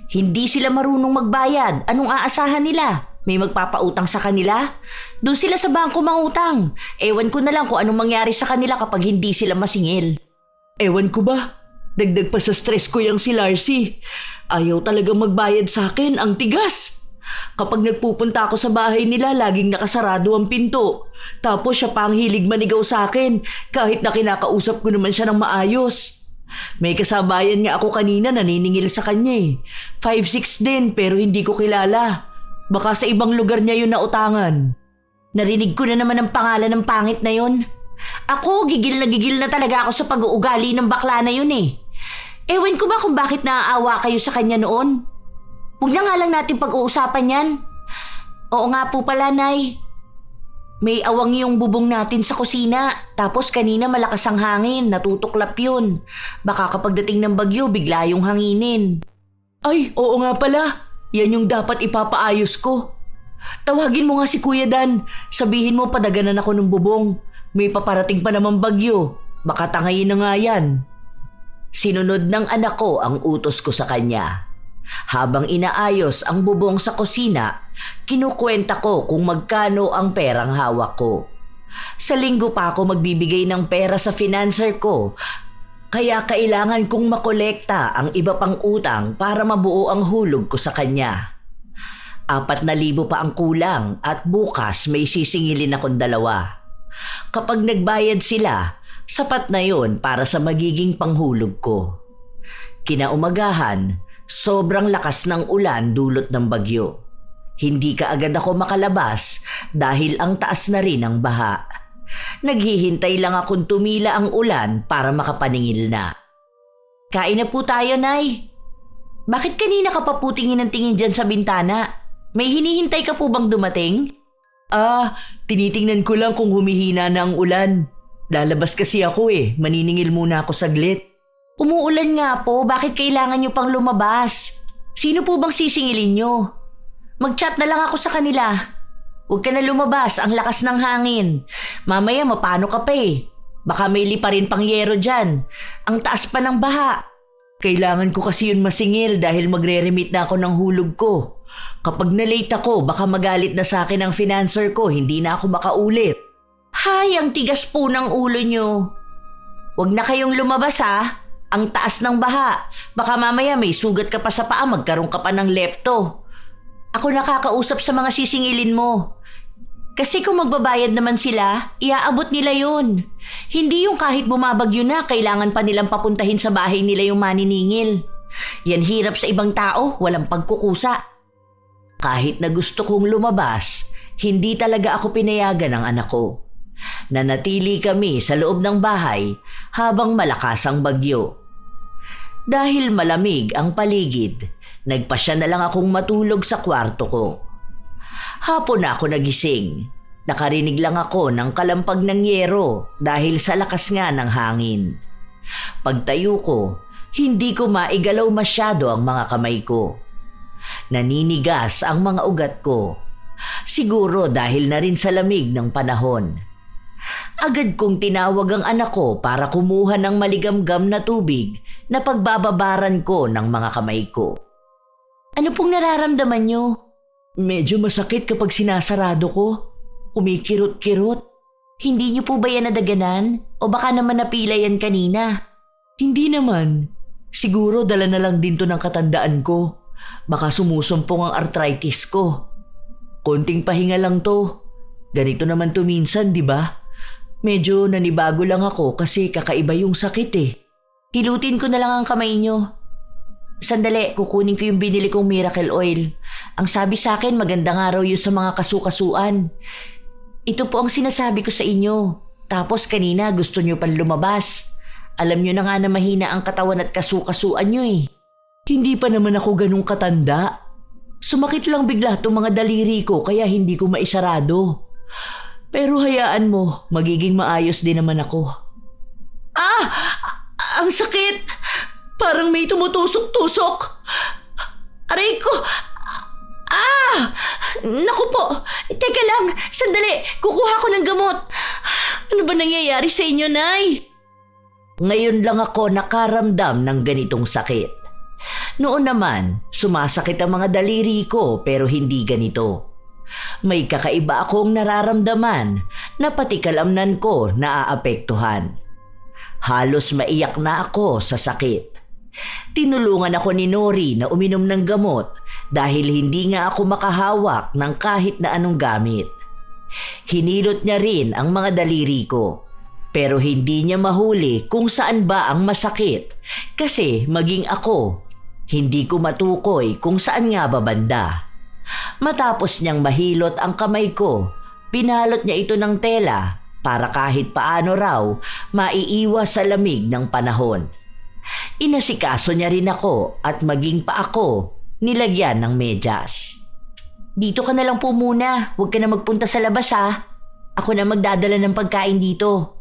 Hindi sila marunong magbayad. Anong aasahan nila? May magpapautang sa kanila? Doon sila sa bangko mangutang. Ewan ko na lang kung anong mangyari sa kanila kapag hindi sila masingil. Ewan ko ba? Dagdag pa sa stress ko yung si Larcy. Ayaw talagang magbayad sa akin, ang tigas. Kapag nagpupunta ako sa bahay nila, laging nakasarado ang pinto. Tapos siya pa ang hilig manigaw sa akin, kahit na kinakausap ko naman siya ng maayos. May kasabayan nga ako kanina naniningil sa kanya eh. 5'6" din pero hindi ko kilala. Baka sa ibang lugar niya yun nautangan. Narinig ko na naman ang pangalan ng pangit na yun. Ako, gigil na talaga ako sa pag-uugali ng bakla na yun eh. Ewan ko ba kung bakit naaawa kayo sa kanya noon? Huwag na nga lang natin pag-uusapan yan. Oo nga po pala, Nay. May awang yung bubong natin sa kusina. Tapos kanina malakas ang hangin, natutuklap yun. Baka kapag dating ng bagyo, bigla yung hanginin. Ay, oo nga pala. Yan yung dapat ipapaayos ko. Tawagin mo nga si Kuya Dan. Sabihin mo padaganan ako ng bubong. May paparating pa naman bagyo. Baka tangayin na nga yan. Sinunod ng anak ko ang utos ko sa kanya. Habang inaayos ang bubong sa kusina, kinukwenta ko kung magkano ang perang hawak ko. Sa linggo pa ako magbibigay ng pera sa financer ko, kaya kailangan kong makolekta ang iba pang utang para mabuo ang hulog ko sa kanya. 4,000 pa ang kulang at bukas may sisingilin akong 2. Kapag nagbayad sila, sapat na yon para sa magiging panghulog ko. Kinaumagahan, sobrang lakas ng ulan dulot ng bagyo. Hindi kaagad ako makalabas dahil ang taas na rin ang baha. Naghihintay lang akong tumila ang ulan para makapaningil na. Kain na po tayo, Nay. Bakit kanina ka pa po tingin ng tingin dyan sa bintana? May hinihintay ka po bang dumating? Tinitingnan ko lang kung humihina na ang ulan. Lalabas kasi ako maniningil muna ako saglit. Umuulan nga po, bakit kailangan nyo pang lumabas? Sino po bang sisingilin nyo? Mag-chat na lang ako sa kanila. Huwag ka na lumabas, ang lakas ng hangin. Mamaya mapano ka pa Baka may lipa rin pang yero dyan. Ang taas pa ng baha. Kailangan ko kasi yun masingil dahil magre-remit na ako ng hulog ko. Kapag na-late ako, baka magalit na sa akin ang financer ko, hindi na ako makaulit. Hay, ang tigas po ng ulo nyo. Huwag na kayong lumabas Ang taas ng baha. Baka mamaya may sugat ka pa sa paa, magkaroon ka pa ng lepto. Ako nakakausap sa mga sisingilin mo. Kasi kung magbabayad naman sila, iaabot nila yun. Hindi yung kahit bumabagyo na, kailangan pa nilang papuntahin sa bahay nila yung maniningil. Yan hirap sa ibang tao, walang pagkukusa. Kahit na gusto kong lumabas, hindi talaga ako pinayagan ng anak ko. Nanatili kami sa loob ng bahay habang malakas ang bagyo. Dahil malamig ang paligid, nagpasya na lang akong matulog sa kwarto ko. Hapon na ako nagising. Nakarinig lang ako ng kalampag ng yero dahil sa lakas nga ng hangin. Pagtayo ko, hindi ko maigalaw masyado ang mga kamay ko. Naninigas ang mga ugat ko. Siguro dahil na rin sa lamig ng panahon. Agad kong tinawag ang anak ko para kumuha ng maligamgam na tubig na pagbababaran ko ng mga kamay ko. Ano pong nararamdaman nyo? Medyo masakit kapag sinasarado ko. Kumikirot-kirot. Hindi niyo po ba yan nadaganan? O baka naman napila yan kanina? Hindi naman. Siguro dala na lang din to ng katandaan ko. Baka sumusumpong ang arthritis ko. Konting pahinga lang to. Ganito naman to minsan, di ba? Medyo nanibago lang ako kasi kakaiba yung sakit Hilutin ko na lang ang kamay nyo. Sandali, kukunin ko yung binili kong miracle oil. Ang sabi sa akin, maganda nga raw yun sa mga kasukasuan. Ito po ang sinasabi ko sa inyo. Tapos kanina gusto nyo pang lumabas. Alam nyo na nga na mahina ang katawan at kasukasuan nyo Hindi pa naman ako ganung katanda. Sumakit lang bigla itong mga daliri ko kaya hindi ko maisarado. Pero hayaan mo, magiging maayos din naman ako. Ang sakit! Parang may tumutusok-tusok. Aray ko! Naku po! Teka lang! Sandali! Kukuha ko ng gamot! Ano ba nangyayari sa inyo, Nay? Ngayon lang ako nakaramdam ng ganitong sakit. Noon naman, sumasakit ang mga daliri ko pero hindi ganito. May kakaiba akong nararamdaman na pati kalamnan ko naaapektuhan. Halos maiyak na ako sa sakit. Tinulungan ako ni Nori na uminom ng gamot dahil hindi nga ako makahawak ng kahit na anong gamit. Hinilot niya rin ang mga daliri ko. Pero hindi niya mahuli kung saan ba ang masakit kasi maging ako, hindi ko matukoy kung saan nga ba banda. Matapos niyang mahilot ang kamay ko, pinalot niya ito ng tela para kahit paano raw maiiwas sa lamig ng panahon. Inasikaso niya rin ako at maging pa ako nilagyan ng medyas. Dito ka na lang po muna, huwag ka na magpunta sa labas ha. Ako na magdadala ng pagkain dito.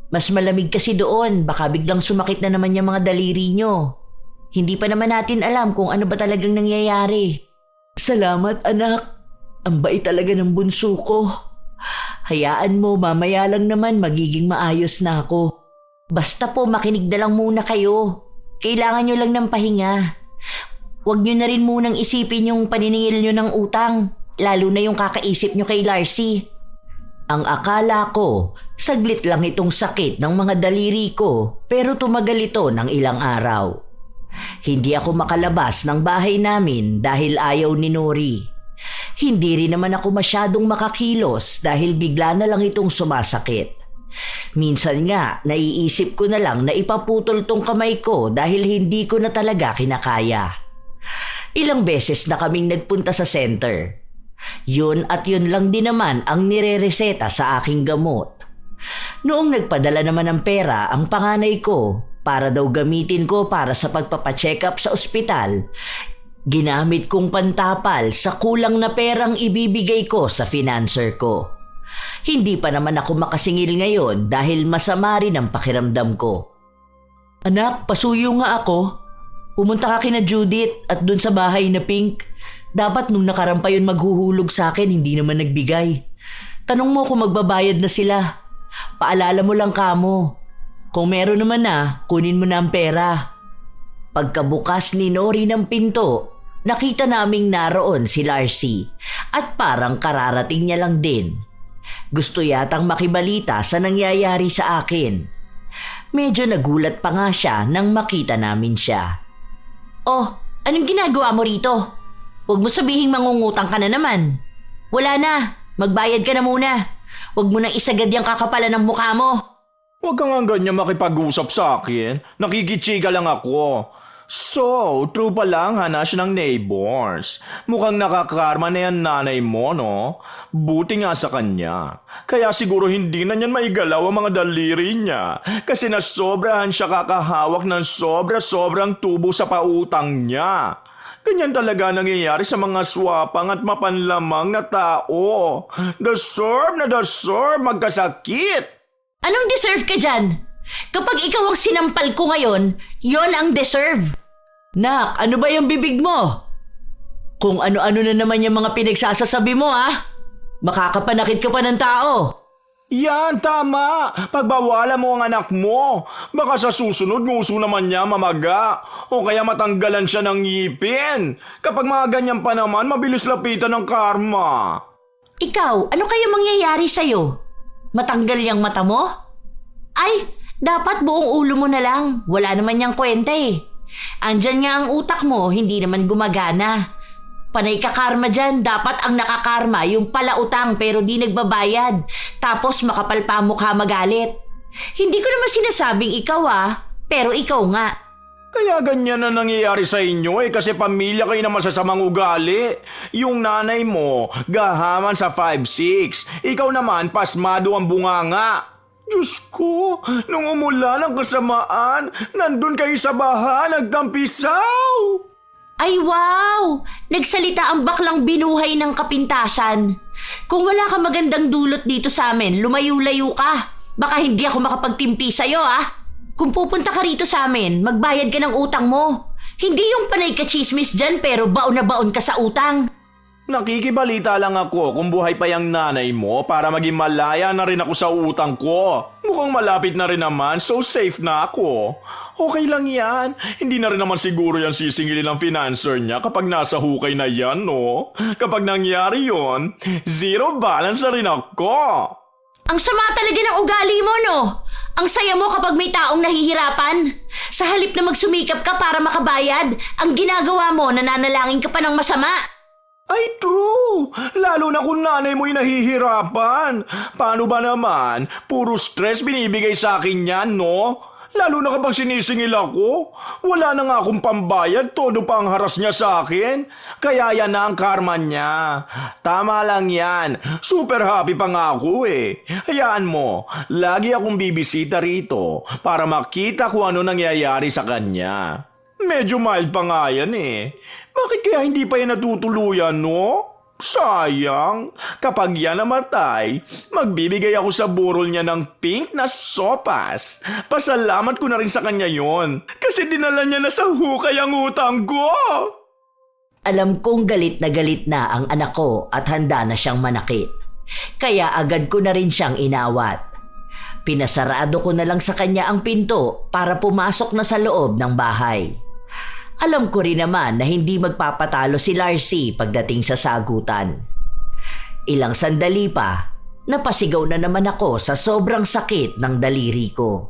Mas malamig kasi doon, baka biglang sumakit na naman yung mga daliri nyo. Hindi pa naman natin alam kung ano ba talagang nangyayari. Salamat anak, ang bait talaga ng bunso ko. Hayaan mo, mamaya lang naman magiging maayos na ako. Basta po makinig na lang muna kayo. Kailangan nyo lang ng pahinga. Huwag nyo na rin munang isipin yung paniningil nyo ng utang, lalo na yung kakaisip nyo kay Larcy. Ang akala ko, saglit lang itong sakit ng mga daliri ko pero tumagal ito ng ilang araw. Hindi ako makalabas ng bahay namin dahil ayaw ni Nori. Hindi rin naman ako masyadong makakilos dahil bigla na lang itong sumasakit. Minsan nga, naiisip ko na lang na ipaputol tong kamay ko dahil hindi ko na talaga kinakaya. Ilang beses na kaming nagpunta sa center. Yun at yun lang din naman ang nire-reseta sa aking gamot. Noong nagpadala naman ng pera ang panganay ko para daw gamitin ko para sa pagpapacheck up sa ospital, ginamit kong pantapal sa kulang na perang ibibigay ko sa financer ko. Hindi pa naman ako makasingil ngayon dahil masama rin ang pakiramdam ko. Anak, pasuyo nga ako. Pumunta ka kina Judith at dun sa bahay na pink. Dapat nung nakaraan pa yun maghuhulog sa akin, hindi naman nagbigay. Tanong mo kung magbabayad na sila. Paalala mo lang kamo. Kung meron naman na, kunin mo na ang pera. Pagkabukas ni Nori ng pinto, nakita naming naroon si Larcy at parang kararating niya lang din. Gusto yatang makibalita sa nangyayari sa akin. Medyo nagulat pa nga siya nang makita namin siya. Oh, anong ginagawa mo rito? Huwag mo sabihing mangungutang ka na naman. Wala na, magbayad ka na muna. Huwag mo nang isagad yung kakapalan ng mukha mo. Huwag kang ang ganyan makipag-usap sa akin. Nakikichika lang ako. So, true pa lang hanas ng neighbors. Mukhang nakakarma na yan nanay mo, no? Buti nga sa kanya. Kaya siguro hindi na niyan maigalaw ang mga daliri niya. Kasi nasobrahan siya kakahawak ng sobrang tubo sa pautang niya. Ganyan talaga nangyayari sa mga swapang at mapanlamang na tao. Deserve magkasakit. Anong deserve ka dyan? Kapag ikaw ang sinampal ko ngayon, yon ang deserve. Nak, ano ba yung bibig mo? Kung ano-ano na naman yung mga pinagsasasabi mo, ha? Makakapanakit ka pa ng tao. Yan, tama. Pagbawalan mo ang anak mo. Baka sa susunod nguso naman niya mamaga. O kaya matanggalan siya ng ngipin. Kapag mga ganyan pa naman, mabilis lapitan ng karma. Ikaw, ano kaya mangyayari sa'yo? Matanggal yung mata mo? Ay, dapat buong ulo mo na lang. Wala naman niyang kwenta eh. Andyan nga ang utak mo, hindi naman gumagana. Panay ka karma dyan, dapat ang nakakarma yung palautang pero di nagbabayad. Tapos makapal pa ang mukha magalit. Hindi ko naman sinasabing ikaw pero ikaw nga. Kaya ganyan na nangyayari sa inyo kasi pamilya kayo na masasamang ugali. Yung nanay mo, gahaman sa 5'6". Ikaw naman, pasmado ang bunganga. Diyos ko, nung umulan ang kasamaan, nandun kayo sa baha, nagtampisaw. Ay wow! Nagsalita ang baklang binuhay ng kapintasan. Kung wala ka magandang dulot dito sa amin, lumayo-layo ka. Baka hindi ako makapagtimpi sa'yo Kung pupunta ka rito sa amin, magbayad ka ng utang mo. Hindi yung panay ka chismis dyan pero baon na baon ka sa utang. Nakikibalita lang ako kung buhay pa yung nanay mo para maging malaya na rin ako sa utang ko. Mukhang malapit na rin naman, so safe na ako. Okay lang yan. Hindi na rin naman siguro yan sisingilin ng financer niya kapag nasa hukay na yan, no? Kapag nangyari yon, zero balance na rin ako. Ang sama talaga ng ugali mo, no? Ang saya mo kapag may taong nahihirapan. Sa halip na magsumikap ka para makabayad, ang ginagawa mo, nananalangin ka pa ng masama. Ay, true! Lalo na kung nanay mo'y nahihirapan. Paano ba naman? Puro stress binibigay sa akin yan, no? Lalo na kapag sinisingil ako. Wala na nga akong pambayad, todo pa ang haras niya sa akin. Kaya yan na ang karma niya. Tama lang yan. Super happy pa nga ako eh. Hayaan mo, lagi akong bibisita rito para makita kung ano nangyayari sa kanya. Medyo mild pa nga yan eh. Bakit kaya hindi pa yan natutuluyan, no? Sayang. Kapag yan namatay, magbibigay ako sa burol niya ng pink na sopas. Pasalamat ko na rin sa kanya yon. Kasi dinala niya na sa hukay ang utang ko. Alam kong galit na ang anak ko at handa na siyang manakit. Kaya agad ko na rin siyang inawat. Pinasarado ko na lang sa kanya ang pinto para pumasok na sa loob ng bahay. Alam ko rin naman na hindi magpapatalo si Larcy pagdating sa sagutan. Ilang sandali pa, napasigaw na naman ako sa sobrang sakit ng daliri ko.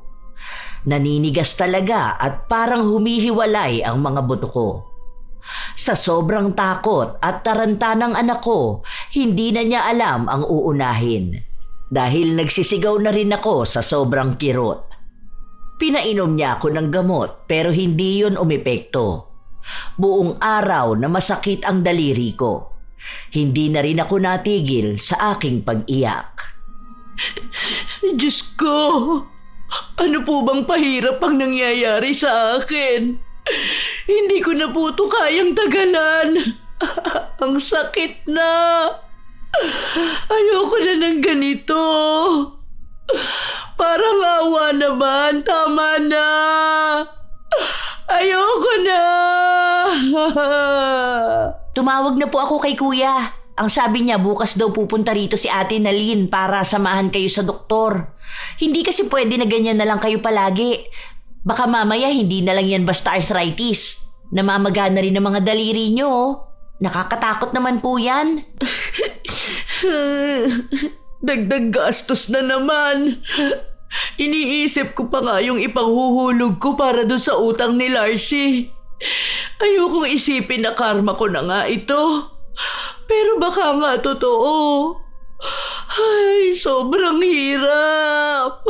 Naninigas talaga at parang humihiwalay ang mga buto ko. Sa sobrang takot at taranta ng anak ko, hindi na niya alam ang uunahin. Dahil nagsisigaw na rin ako sa sobrang kirot. Pinainom niya ako ng gamot pero hindi yun umepekto. Buong araw na masakit ang daliri ko. Hindi na rin ako natigil sa aking pag-iyak. Diyos ko, ano po bang pahirap ang nangyayari sa akin? Hindi ko na po ito kayang tagalan. Ang sakit na. Ayoko na ng ganito. Parang awa naman, tama na. Ayoko na. Tumawag na po ako kay kuya. Ang sabi niya bukas daw pupunta rito si Ate Nalin para samahan kayo sa doktor. Hindi kasi pwede na ganyan na lang kayo palagi. Baka mamaya hindi na lang yan basta arthritis. Namamaga na rin ang mga daliri niyo. Nakakatakot naman po yan. Dagdag gastos na naman. Iniisip ko pa nga yung ipanghuhulog ko para doon sa utang ni Larcy. Ayokong isipin na karma ko na nga ito. Pero baka nga totoo. Ay, sobrang hirap.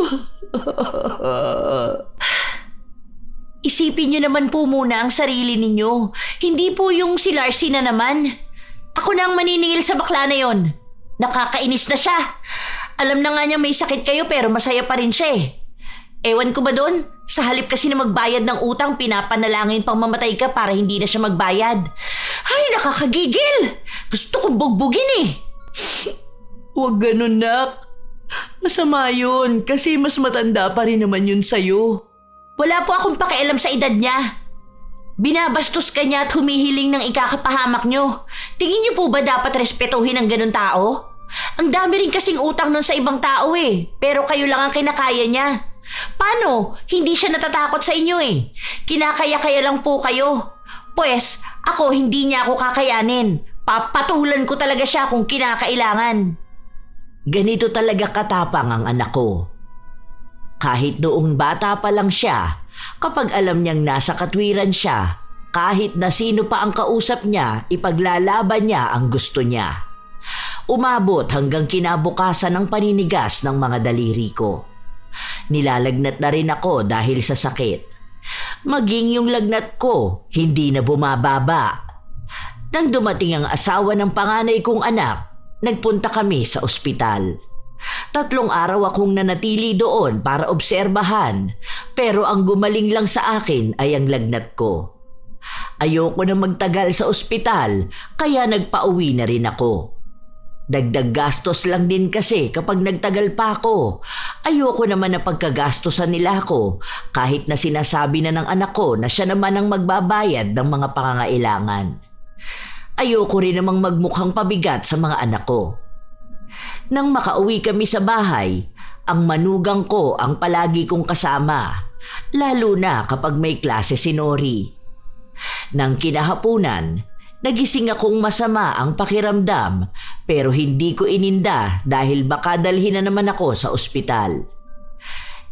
Isipin niyo naman po muna ang sarili ninyo. Hindi po yung si Larcy na naman. Ako na ang maniningil sa bakla na yon. Nakakainis na siya. Alam na nga niya may sakit kayo pero masaya pa rin siya eh. Ewan ko ba doon? Sa halip kasi na magbayad ng utang, pinapanalangin pang mamatay ka para hindi na siya magbayad. Ay, nakakagigil! Gusto kong bugbugin eh. Huwag ganun, nak. Masama yun kasi mas matanda pa rin naman yun sa'yo. Wala po akong pakialam sa edad niya. Binabastos ka niya at humihiling ng ikakapahamak niyo. Tingin niyo po ba dapat respetuhin ang ganun tao? Ang dami rin kasing utang nun sa ibang tao eh. Pero kayo lang ang kinakaya niya. Paano? Hindi siya natatakot sa inyo eh. Kinakaya-kaya lang po kayo. Pues, ako hindi niya ako kakayanin. Papatulan ko talaga siya kung kinakailangan. Ganito talaga katapang ang anak ko. Kahit noong bata pa lang siya, kapag alam niyang nasa katwiran siya, kahit na sino pa ang kausap niya, ipaglalaban niya ang gusto niya. Umabot hanggang kinabukasan ng paninigas ng mga daliri ko. Nilalagnat na rin ako dahil sa sakit. Maging yung lagnat ko, hindi na bumababa. Nang dumating ang asawa ng panganay kong anak, nagpunta kami sa ospital. 3 araw akong nanatili doon para obserbahan, pero ang gumaling lang sa akin ay ang lagnat ko. Ayoko na magtagal sa ospital, kaya nagpauwi na rin ako. Dagdag gastos lang din kasi kapag nagtagal pa ako. Ayoko naman na pagkagastosan nila ako kahit na sinasabi na ng anak ko na siya naman ang magbabayad ng mga pangangailangan. Ayoko rin namang magmukhang pabigat sa mga anak ko. Nang makauwi kami sa bahay, ang manugang ko ang palagi kong kasama, lalo na kapag may klase si Nori. Nang kinahapunan, nagising akong masama ang pakiramdam pero hindi ko ininda dahil baka dalhin na naman ako sa ospital.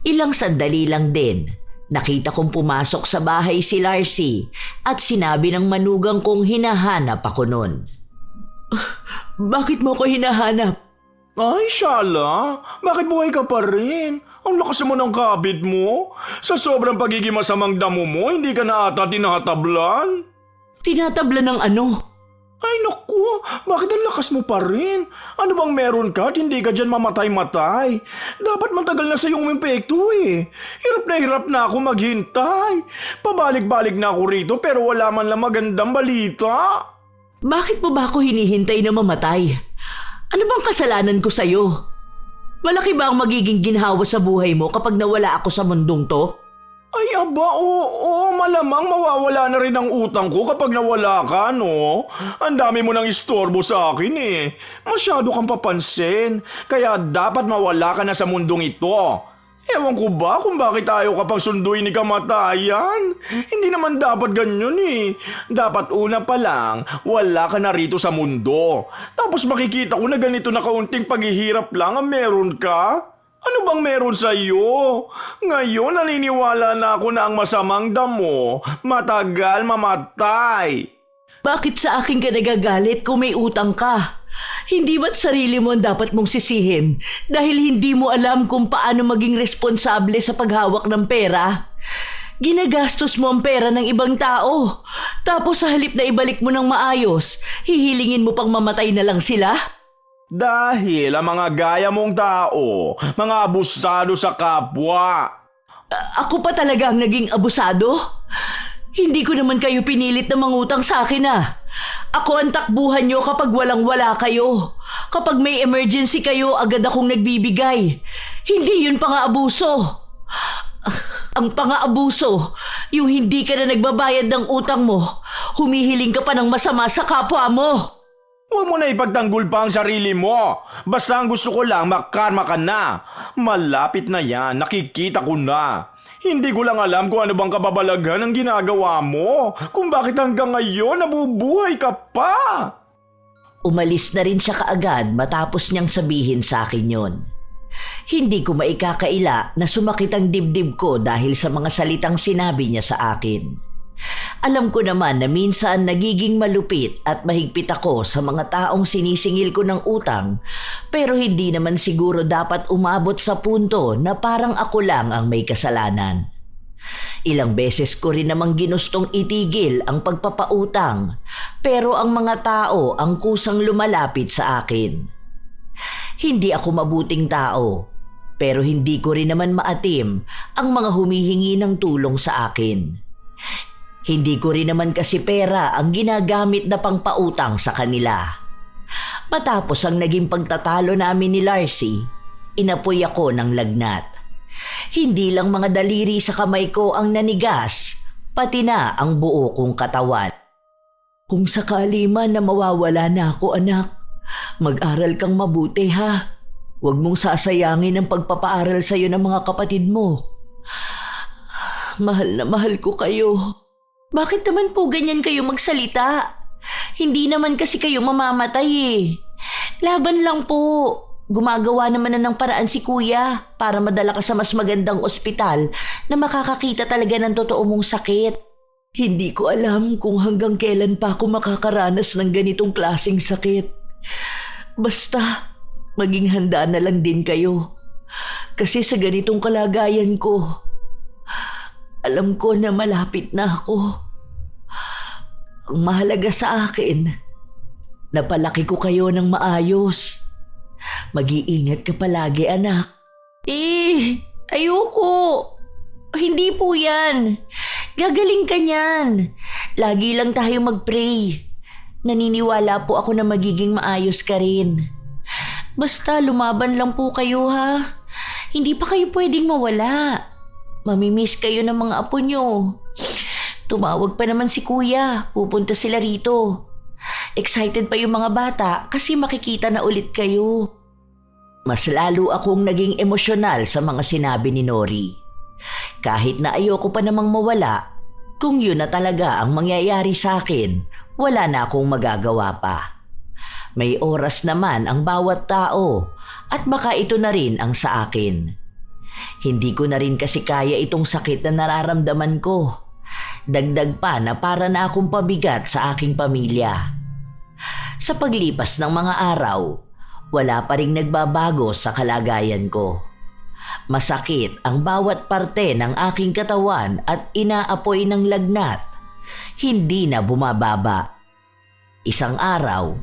Ilang sandali lang din, nakita kong pumasok sa bahay si Larcy at sinabi ng manugang kong hinahanap ako nun. Bakit mo ko hinahanap? Ay, Shala, bakit buhay ka pa rin? Ang lakas mo ng kabit mo. Sa sobrang pagiging masamang damo mo, hindi ka na ata tinatablan. Tinatabla ng ano? Ay naku, bakit ang lakas mo pa rin? Ano bang meron ka at hindi ka dyan mamatay-matay? Dapat matagal na sa iyong impekto eh. Hirap na ako maghintay. Pabalik-balik na ako rito pero wala man lang magandang balita. Bakit mo ba ako hinihintay na mamatay? Ano bang kasalanan ko sa'yo? Malaki ba ang magiging ginhawa sa buhay mo kapag nawala ako sa mundong to? Ay aba, oo, malamang mawawala na rin ang utang ko kapag nawala ka, no? Ang dami mo nang istorbo sa akin eh. Masyado kang papansin, kaya dapat mawala ka na sa mundong ito. Ewan ko ba kung bakit ayaw ka pang sunduin ni kamatayan? Hindi naman dapat ganyan eh. Dapat una pa lang, wala ka na rito sa mundo. Tapos makikita ko na ganito na kaunting paghihirap lang ang meron ka. Ano bang meron sa iyo? Ngayon naniniwala na ako na ang masamang damo matagal mamatay. Bakit sa akin ka nagagalit kung may utang ka? Hindi ba't sarili mo ang dapat mong sisihin dahil hindi mo alam kung paano maging responsable sa paghawak ng pera? Ginagastos mo ang pera ng ibang tao. Tapos sa halip na ibalik mo ng maayos, hihilingin mo pang mamatay na lang sila? Dahil ang mga gaya mong tao, mga abusado sa kapwa. Ako pa talaga ang naging abusado? Hindi ko naman kayo pinilit na mangutang sa akin ah. Ako ang takbuhan nyo kapag walang-wala kayo. Kapag may emergency kayo, agad akong nagbibigay. Hindi yun pang-aabuso. Ang pang-aabuso, yung hindi ka na nagbabayad ng utang mo, humihiling ka pa ng masama sa kapwa mo. Huwag mo na ipagtanggol pa ang sarili mo. Basta ang gusto ko lang makarma ka na. Malapit na yan, nakikita ko na. Hindi ko lang alam kung ano bang kababalaghan ang ginagawa mo. Kung bakit hanggang ngayon nabubuhay ka pa. Umalis na rin siya kaagad matapos niyang sabihin sa akin yon. Hindi ko maikakaila na sumakit ang dibdib ko dahil sa mga salitang sinabi niya sa akin. Alam ko naman na minsan nagiging malupit at mahigpit ako sa mga taong sinisingil ko ng utang, pero hindi naman siguro dapat umabot sa punto na parang ako lang ang may kasalanan. Ilang beses ko rin namang ginustong itigil ang pagpapautang, pero ang mga tao ang kusang lumalapit sa akin. Hindi ako mabuting tao, pero hindi ko rin naman maatim ang mga humihingi ng tulong sa akin. Hindi ko rin naman kasi pera ang ginagamit na pangpautang sa kanila. Matapos ang naging pagtatalo namin ni Larcy, inapoy ako ng lagnat. Hindi lang mga daliri sa kamay ko ang nanigas, pati na ang buo kong katawan. Kung sakali man na mawawala na ako, anak, mag-aral kang mabuti ha. Huwag mong sasayangin ang pagpapaaral sa iyo ng mga kapatid mo. Mahal na mahal ko kayo. Bakit naman po ganyan kayo magsalita? Hindi naman kasi kayo mamamatay eh. Laban lang po. Gumagawa naman na ng paraan si kuya para madala ka sa mas magandang ospital na makakakita talaga ng totoo mong sakit. Hindi ko alam kung hanggang kailan pa ako makakaranas ng ganitong klaseng sakit. Basta, maging handa na lang din kayo. Kasi sa ganitong kalagayan ko, alam ko na malapit na ako. Ang mahalaga sa akin, napalaki ko kayo ng maayos. Mag-iingat ka palagi, anak. Ayoko. Hindi po yan. Gagaling ka niyan. Lagi lang tayo mag-pray. Naniniwala po ako na magiging maayos ka rin. Basta lumaban lang po kayo ha. Hindi pa kayo pwedeng mawala. Mamimiss kayo ng mga apo nyo. Tumawag pa naman si kuya. Pupunta sila rito. Excited pa yung mga bata kasi makikita na ulit kayo. Mas lalo akong naging emosyonal sa mga sinabi ni Nori. Kahit na ayoko pa namang mawala, kung yun na talaga ang mangyayari sa akin, wala na akong magagawa pa. May oras naman ang bawat tao at baka ito na rin ang sa akin. Hindi ko na rin kasi kaya itong sakit na nararamdaman ko. Dagdag pa na para na akong pabigat sa aking pamilya. Sa paglipas ng mga araw, wala pa ring nagbabago sa kalagayan ko. Masakit ang bawat parte ng aking katawan at inaapoy ng lagnat. Hindi na bumababa. Isang araw,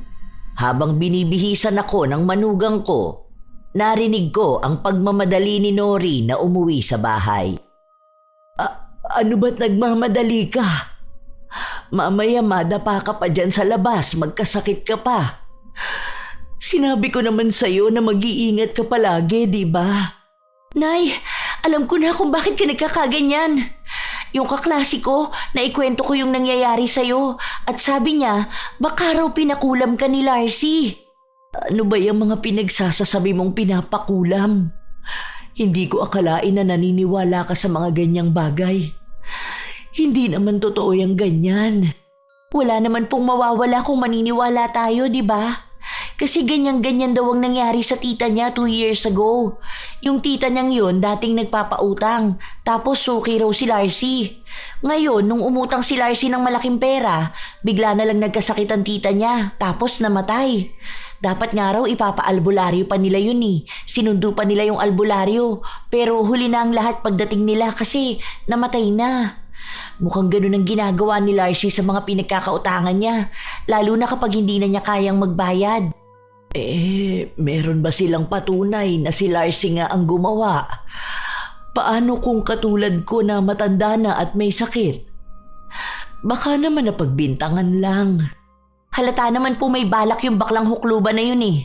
habang binibihisan ako ng manugang ko, narinig ko ang pagmamadali ni Nori na umuwi sa bahay. Ano ba't nagmamadali ka? Mamaya madapa ka pa dyan sa labas, magkasakit ka pa. Sinabi ko naman sa'yo na mag-iingat ka palagi, di ba? Nay, alam ko na kung bakit ka nagkakaganyan. Yung kaklase ko, naikwento ko yung nangyayari sa'yo at sabi niya, baka raw pinakulam ka ni Larcy. Ano ba yung mga pinagsasasabi mong pinapakulam? Hindi ko akalain na naniniwala ka sa mga ganyang bagay. Hindi naman totoo yung ganyan. Wala naman pong mawawala kung maniniwala tayo, di ba? Kasi ganyan-ganyan daw ang nangyari sa tita niya 2 years ago. Yung tita niyang yun dating nagpapautang, tapos suki raw si Larcy. Ngayon, nung umutang si Larcy ng malaking pera, bigla na lang nagkasakit ang tita niya, tapos namatay. Dapat nga raw ipapa-albularyo pa nila yun eh. Sinundo pa nila yung albularyo, pero huli na ang lahat pagdating nila kasi namatay na. Mukhang ganun ang ginagawa ni Larcy sa mga pinagkakautangan niya, lalo na kapag hindi na niya kayang magbayad. Meron ba silang patunay na si Larcy nga ang gumawa? Paano kung katulad ko na matanda na at may sakit? Baka naman napagbintangan lang. Halata naman po may balak yung baklang hukluban na yun eh.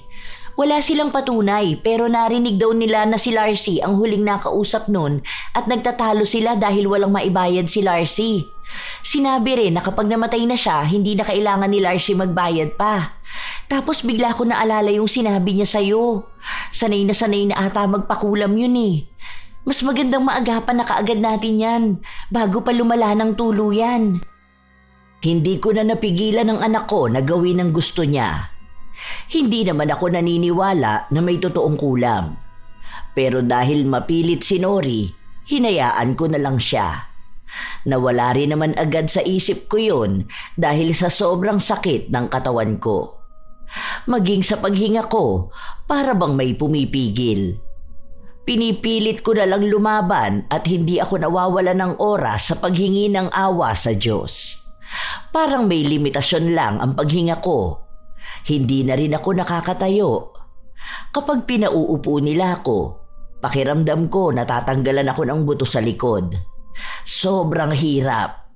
Wala silang patunay pero narinig daw nila na si Larcy ang huling nakausap nun at nagtatalo sila dahil walang maibayad si Larcy. Sinabi rin na kapag namatay na siya, hindi na kailangan ni Larcy magbayad pa. Tapos bigla ko naalala yung sinabi niya sa'yo. Sanay na ata magpakulam yun eh. Mas magandang maagapan na kaagad natin yan bago pa lumala ng tuluyan. Hindi ko na napigilan ng anak ko na gawin ang gusto niya. Hindi naman ako naniniwala na may totoong kulam. Pero dahil mapilit si Nori, hinayaan ko na lang siya. Nawala rin naman agad sa isip ko yun dahil sa sobrang sakit ng katawan ko. Maging sa paghinga ko, para bang may pumipigil. Pinipilit ko na lang lumaban at hindi ako nawawala ng oras sa paghingi ng awa sa Diyos. Parang may limitasyon lang ang paghinga ko. Hindi na rin ako nakakatayo. Kapag pinauupo nila ako, pakiramdam ko natatanggalan ako ng buto sa likod. Sobrang hirap.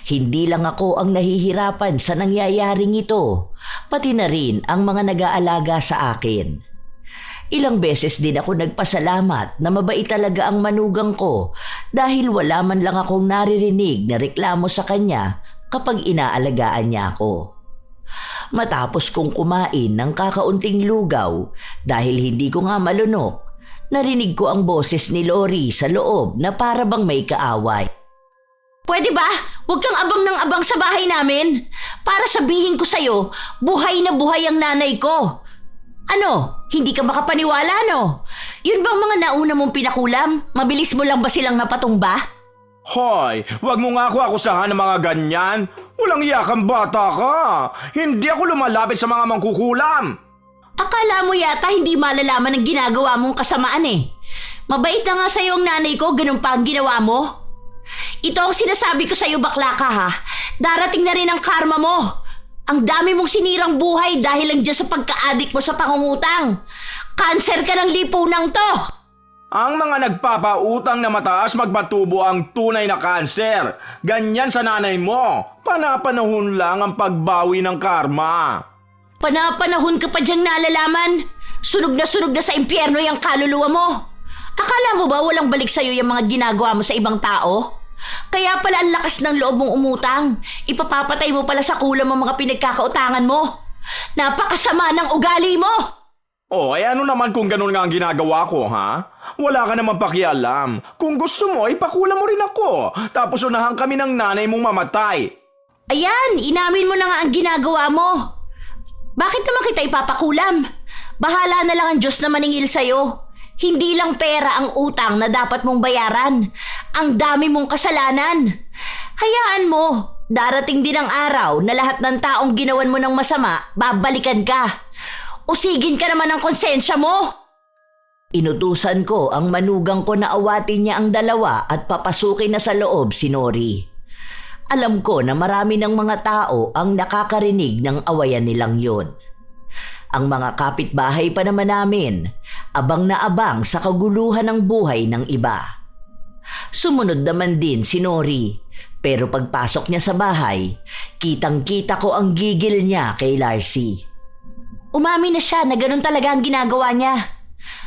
Hindi lang ako ang nahihirapan sa nangyayaring ito, pati na rin ang mga nag-aalaga sa akin. Ilang beses din ako nagpasalamat na mabait talaga ang manugang ko dahil wala man lang akong naririnig na reklamo sa kanya kapag inaalagaan niya ako. Matapos kong kumain ng kakaunting lugaw dahil hindi ko nga malunok, narinig ko ang boses ni Lori sa loob na para bang may kaaway. Pwede ba? Huwag kang abang ng abang sa bahay namin. Para sabihin ko sa'yo, buhay na buhay ang nanay ko. Ano? Hindi ka makapaniwala, no? Yun bang mga nauna mong pinakulam? Mabilis mo lang ba silang napatumba? Hoy, wag mo nga ako akusahan ng mga ganyan. Walang iyakang bata ka. Hindi ako lumalapit sa mga mangkukulam. Akala mo yata hindi malalaman ang ginagawa mong kasamaan eh. Mabait na nga sa'yo ang nanay ko, ganun pa ang ginawa mo. Ito ang sinasabi ko sa'yo, bakla ka ha. Darating na rin ang karma mo. Ang dami mong sinirang buhay dahil lang dyan sa pagka-addict mo sa pangungutang. Cancer ka ng lipunang to. Ang mga nagpapautang na mataas magpatubo ang tunay na kanser. Ganyan sa nanay mo. Panapanahon lang ang pagbawi ng karma. Panapanahon ka pa diyang nalalaman. Sunog na sa impyerno yung kaluluwa mo. Akala mo ba walang balik sa'yo yung mga ginagawa mo sa ibang tao? Kaya pala ang lakas ng loob mong umutang. Ipapapatay mo pala sa kulam ang mga pinagkakautangan mo. Napakasama ng ugali mo! Oh, ano naman kung ganun nga ang ginagawa ko, ha? Wala ka naman pakialam. Kung gusto mo, ipakula mo rin ako. Tapos unahan kami ng nanay mong mamatay. Ayan, inamin mo na nga ang ginagawa mo. Bakit naman kita ipapakulam? Bahala na lang ang Diyos na maningil sa'yo. Hindi lang pera ang utang na dapat mong bayaran. Ang dami mong kasalanan. Hayaan mo, darating din ang araw na lahat ng taong ginawan mo ng masama, babalikan ka. Usigin ka naman ng konsensya mo. Inutusan ko ang manugang ko na awatin niya ang dalawa at papasukin na sa loob si Nori. Alam ko na marami ng mga tao ang nakakarinig ng awayan nilang yon. Ang mga kapitbahay pa naman namin, abang na abang sa kaguluhan ng buhay ng iba. Sumunod naman din si Nori, pero pagpasok niya sa bahay, kitang-kita ko ang gigil niya kay Larcy. Umami na siya na ganun talaga ang ginagawa niya.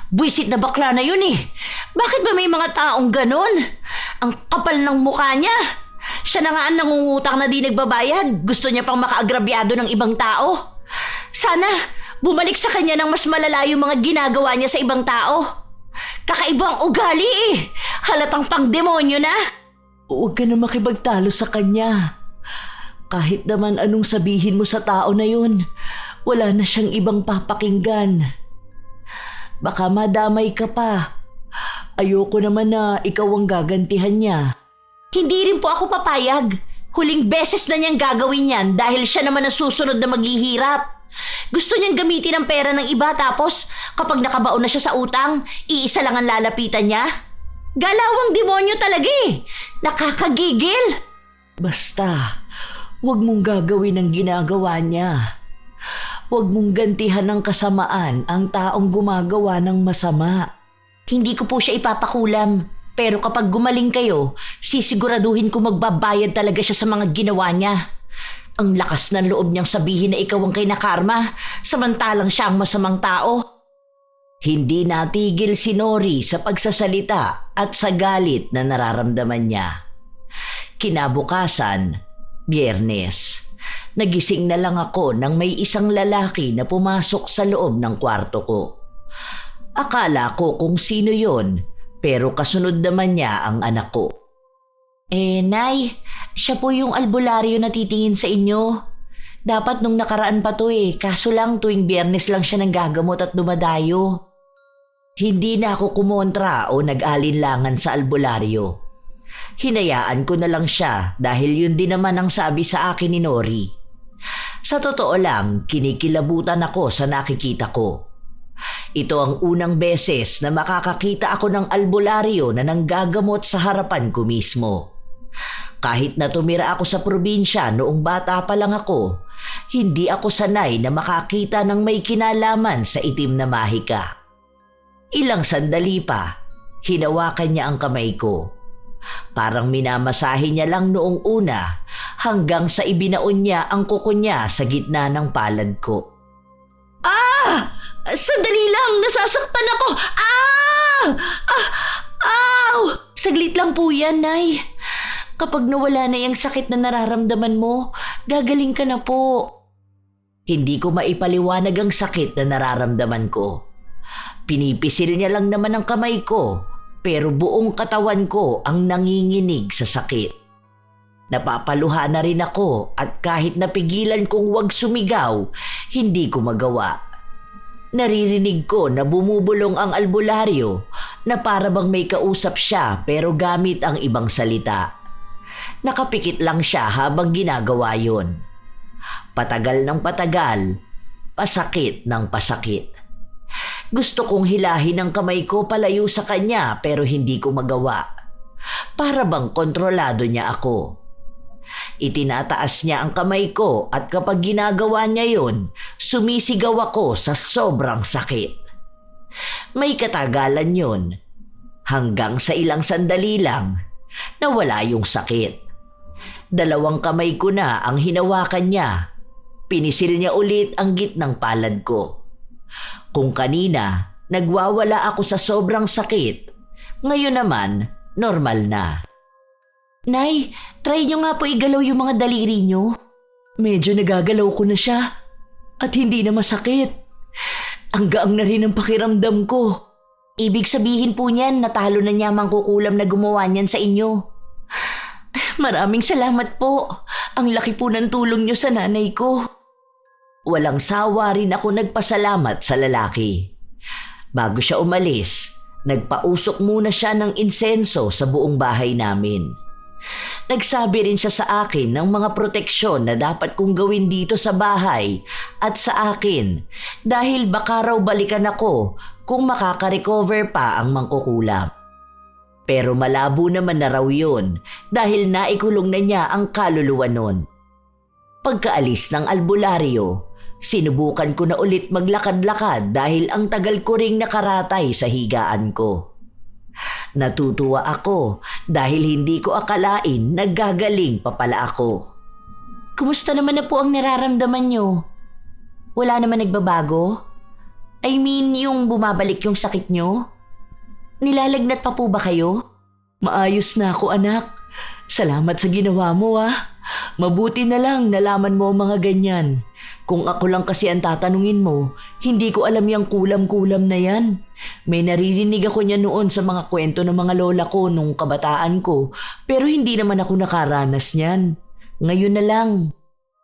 Buisit na bakla na yun eh. Bakit ba may mga taong ganun? Ang kapal ng mukha niya. Siya na nga ang nangungutang na di nagbabayad. Gusto niya pang makaagrabyado ng ibang tao. Sana bumalik sa kanya ng mas malala yung mga ginagawa niya sa ibang tao. Kakaibang ugali eh. Halatang pang-demonyo na. Huwag ka na makipagtalo sa kanya. Kahit naman anong sabihin mo sa tao na yun, wala na siyang ibang papakinggan. Baka madamay ka pa. Ayoko naman na ikaw ang gagantihan niya. Hindi rin po ako papayag. Huling beses na niyang gagawin yan dahil siya naman ang susunod na maghihirap. Gusto niyang gamitin ang pera ng iba tapos kapag nakabaon na siya sa utang, iisa lang ang lalapitan niya. Galawang demonyo talaga eh. Nakakagigil. Basta, huwag mong gagawin ang ginagawa niya. Huwag mong gantihan ng kasamaan ang taong gumagawa ng masama. Hindi ko po siya ipapakulam. Pero kapag gumaling kayo, sisiguraduhin ko magbabayad talaga siya sa mga ginawa niya. Ang lakas ng loob niyang sabihin na ikaw ang kinakarma, samantalang siya ang masamang tao. Hindi natigil si Nori sa pagsasalita at sa galit na nararamdaman niya. Kinabukasan, Biyernes. Nagising na lang ako nang may isang lalaki na pumasok sa loob ng kwarto ko. Akala ko kung sino yon, pero kasunod naman niya ang anak ko. Nay, siya po yung albularyo na titingin sa inyo. Dapat nung nakaraan pa to kaso lang tuwing Biyernes lang siya nanggagamot at dumadayo. Hindi na ako kumontra o nag-alinlangan sa albularyo. Hinayaan ko na lang siya dahil yun din naman ang sabi sa akin ni Nori. Sa totoo lang, kinikilabutan ako sa nakikita ko. Ito ang unang beses na makakakita ako ng albularyo na nanggagamot sa harapan ko mismo. Kahit na tumira ako sa probinsya noong bata pa lang ako, hindi ako sanay na makakita ng may kinalaman sa itim na mahika. Ilang sandali pa, hinawakan niya ang kamay ko. Parang minamasahe niya lang noong una hanggang sa ibinaon niya ang kuko niya sa gitna ng palad ko. Sandali lang! Nasasaktan ako! Ow! Saglit lang po yan, Nay. Kapag nawala na yung sakit na nararamdaman mo, gagaling ka na po. Hindi ko maipaliwanag ang sakit na nararamdaman ko. Pinipisil niya lang naman ang kamay ko, pero buong katawan ko ang nanginginig sa sakit. Napapaluha na rin ako at kahit napigilan kong wag sumigaw, hindi ko magawa. Naririnig ko na bumubulong ang albularyo na para bang may kausap siya pero gamit ang ibang salita. Nakapikit lang siya habang ginagawa yon. Patagal ng patagal, pasakit ng pasakit. Gusto kong hilahin ang kamay ko palayo sa kanya pero hindi ko magawa. Para bang kontrolado niya ako. Itinataas niya ang kamay ko at kapag ginagawa niya yon, sumisigaw ako sa sobrang sakit. May katagalan yon. Hanggang sa ilang sandali lang, nawala yung sakit. 2 kamay ko na ang hinawakan niya. Pinisil niya ulit ang gitnang palad ko. Kung kanina, nagwawala ako sa sobrang sakit, ngayon naman, normal na. Nay, try nyo nga po igalaw yung mga daliri nyo. Medyo nagagalaw ko na siya at hindi na masakit. Ang gaang na rin ang pakiramdam ko. Ibig sabihin po niyan, natalo na niya mangkukulam na gumawa niyan sa inyo. Maraming salamat po. Ang laki po ng tulong niyo sa nanay ko. Walang sawa rin ako nagpasalamat sa lalaki. Bago siya umalis, nagpausok muna siya ng insenso sa buong bahay namin. Nagsabi rin siya sa akin ng mga proteksyon na dapat kong gawin dito sa bahay at sa akin dahil baka raw balikan ako kung makaka-recover pa ang mangkukulam. Pero malabo naman na raw yun dahil naikulong na niya ang kaluluwa nun. Pagkaalis ng albularyo, sinubukan ko na ulit maglakad-lakad dahil ang tagal ko ring nakaratay sa higaan ko. Natutuwa ako dahil hindi ko akalain naggagaling pa pala ako. Kumusta naman na po ang nararamdaman nyo? Wala naman nagbabago? I mean, yung bumabalik yung sakit nyo? Nilalagnat pa po ba kayo? Maayos na ako, anak. Salamat sa ginawa mo, ah. Mabuti na lang nalaman mo ang mga ganyan. Kung ako lang kasi ang tatanungin mo, hindi ko alam yung kulam-kulam na yan. May naririnig ako niya noon sa mga kwento ng mga lola ko nung kabataan ko, pero hindi naman ako nakaranas niyan. Ngayon na lang.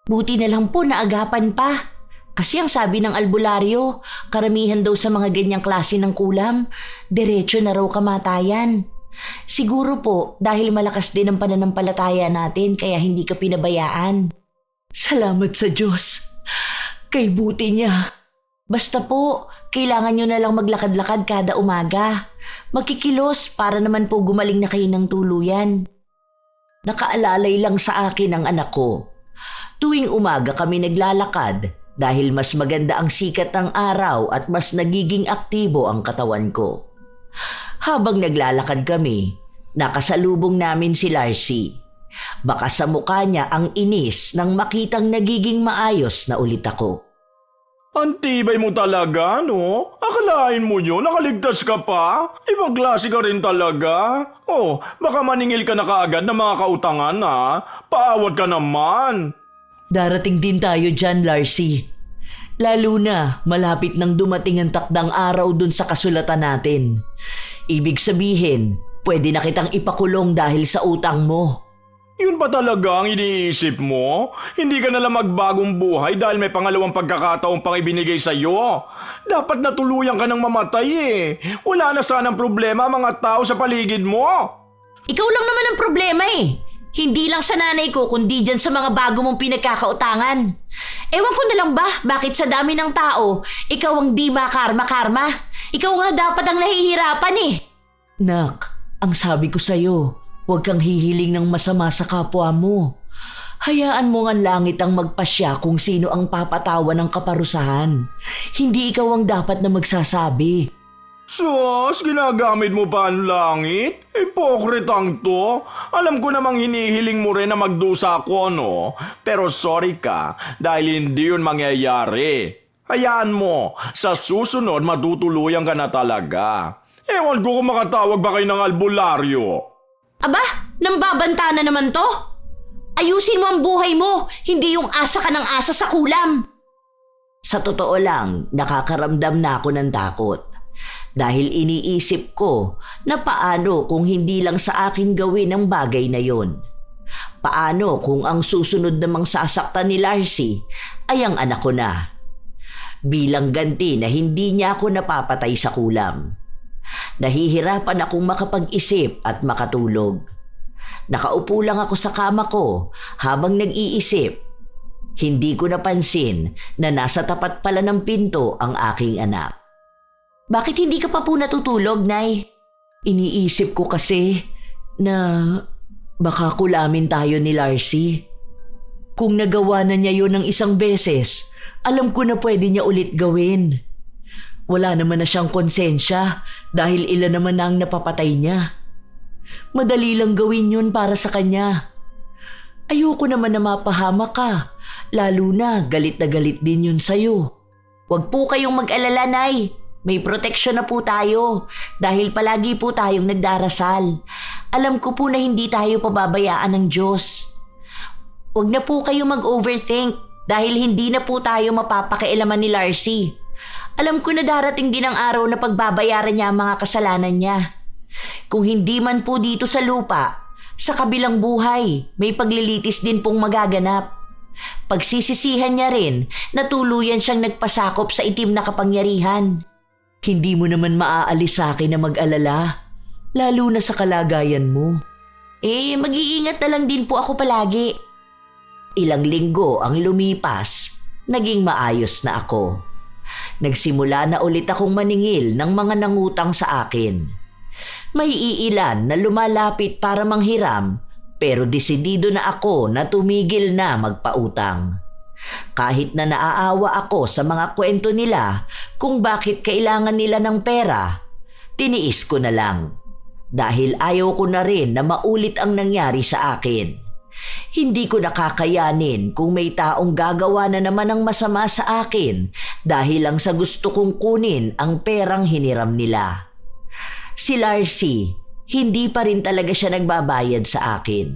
Buti na lang po naagapan pa. Kasi ang sabi ng albularyo, karamihan daw sa mga ganyang klase ng kulam, diretso na raw kamatayan. Siguro po dahil malakas din ang pananampalataya natin kaya hindi ka pinabayaan. Salamat sa Diyos. Kay buti niya. Basta po, kailangan nyo na lang maglakad-lakad kada umaga. Magkikilos para naman po gumaling na kayo ng tuluyan. Nakaalalay lang sa akin ang anak ko. Tuwing umaga kami naglalakad dahil mas maganda ang sikat ng araw at mas nagiging aktibo ang katawan ko. Habang naglalakad kami, nakasalubong namin si Larcy. Baka sa mukha niya ang inis nang makitang nagiging maayos na ulit ako. Antibay mo talaga, no? Akalain mo yun, nakaligtas ka pa? Ibang klase ka rin talaga. Oh, baka maningil ka na kaagad ng mga kautangan, ha? Paawat ka naman. Darating din tayo dyan, Larcy. Lalo na malapit nang dumating ang takdang araw dun sa kasulatan natin. Ibig sabihin, pwede na kitang ipakulong dahil sa utang mo. Yun pa talaga ang iniisip mo? Hindi ka nalang magbagong buhay dahil may pangalawang pagkakataon pang ibinigay sa'yo. Dapat natuluyan ka ng mamatay eh. Wala na sanang problema ang mga tao sa paligid mo. Ikaw lang naman ang problema eh. Hindi lang sa nanay ko kundi dyan sa mga bago mong pinagkakautangan. Ewan ko na lang ba bakit sa dami ng tao, ikaw ang di makarma-karma. Ikaw nga dapat ang nahihirapan eh. Nak, ang sabi ko sa'yo, huwag kang hihiling ng masama sa kapwa mo. Hayaan mo ang langit ang magpasya kung sino ang papatawan ng kaparusahan. Hindi ikaw ang dapat na magsasabi. Sus, ginagamit mo pa ang langit? Hipokritang to. Alam ko namang hinihiling mo rin na magdusa ako, no? Pero sorry ka, dahil hindi yun mangyayari. Hayaan mo, sa susunod matutuluyan ka na talaga. Ewan ko kung makatawag ba kayo ng albularyo. Aba, nambabanta na naman to. Ayusin mo ang buhay mo, hindi yung asa ka ng asa sa kulam. Sa totoo lang, nakakaramdam na ako ng takot. Dahil iniisip ko na paano kung hindi lang sa akin gawin ang bagay na yon. Paano kung ang susunod namang sasaktan ni Larcy ay ang anak ko na? Bilang ganti na hindi niya ako napapatay sa kulam. Nahihirapan akong makapag-isip at makatulog. Nakaupo lang ako sa kama ko habang nag-iisip. Hindi ko napansin na nasa tapat pala ng pinto ang aking anak. Bakit hindi ka pa po natutulog, Nay? Iniisip ko kasi na baka kulamin tayo ni Larcy. Kung nagawa na niya yun ng isang beses, alam ko na pwede niya ulit gawin. Wala naman na siyang konsensya dahil ilan naman na ang napapatay niya. Madali lang gawin yun para sa kanya. Ayoko naman na mapahamak ka, lalo na galit din yun sa'yo. Huwag po kayong mag-alala, Nay. May proteksyon na po tayo dahil palagi po tayong nagdarasal. Alam ko po na hindi tayo pababayaan ng Diyos. Huwag na po kayo mag-overthink dahil hindi na po tayo mapapakialaman ni Larcy. Alam ko na darating din ang araw na pagbabayaran niya ang mga kasalanan niya. Kung hindi man po dito sa lupa, sa kabilang buhay, may paglilitis din pong magaganap. Pagsisisihan niya rin na tuluyan siyang nagpasakop sa itim na kapangyarihan. Hindi mo naman maaalis sa akin na mag-alala, lalo na sa kalagayan mo. Mag-iingat na lang din po ako palagi. Ilang linggo ang lumipas, naging maayos na ako. Nagsimula na ulit akong maningil ng mga nangutang sa akin. May iilan na lumalapit para manghiram, pero desidido na ako na tumigil na magpautang. Kahit na naaawa ako sa mga kwento nila kung bakit kailangan nila ng pera, tiniis ko na lang. Dahil ayaw ko na rin na maulit ang nangyari sa akin. Hindi ko nakakayanin kung may taong gagawa na naman ng masama sa akin dahil lang sa gusto kong kunin ang perang hiniram nila. Si Larcy, hindi pa rin talaga siya nagbabayad sa akin.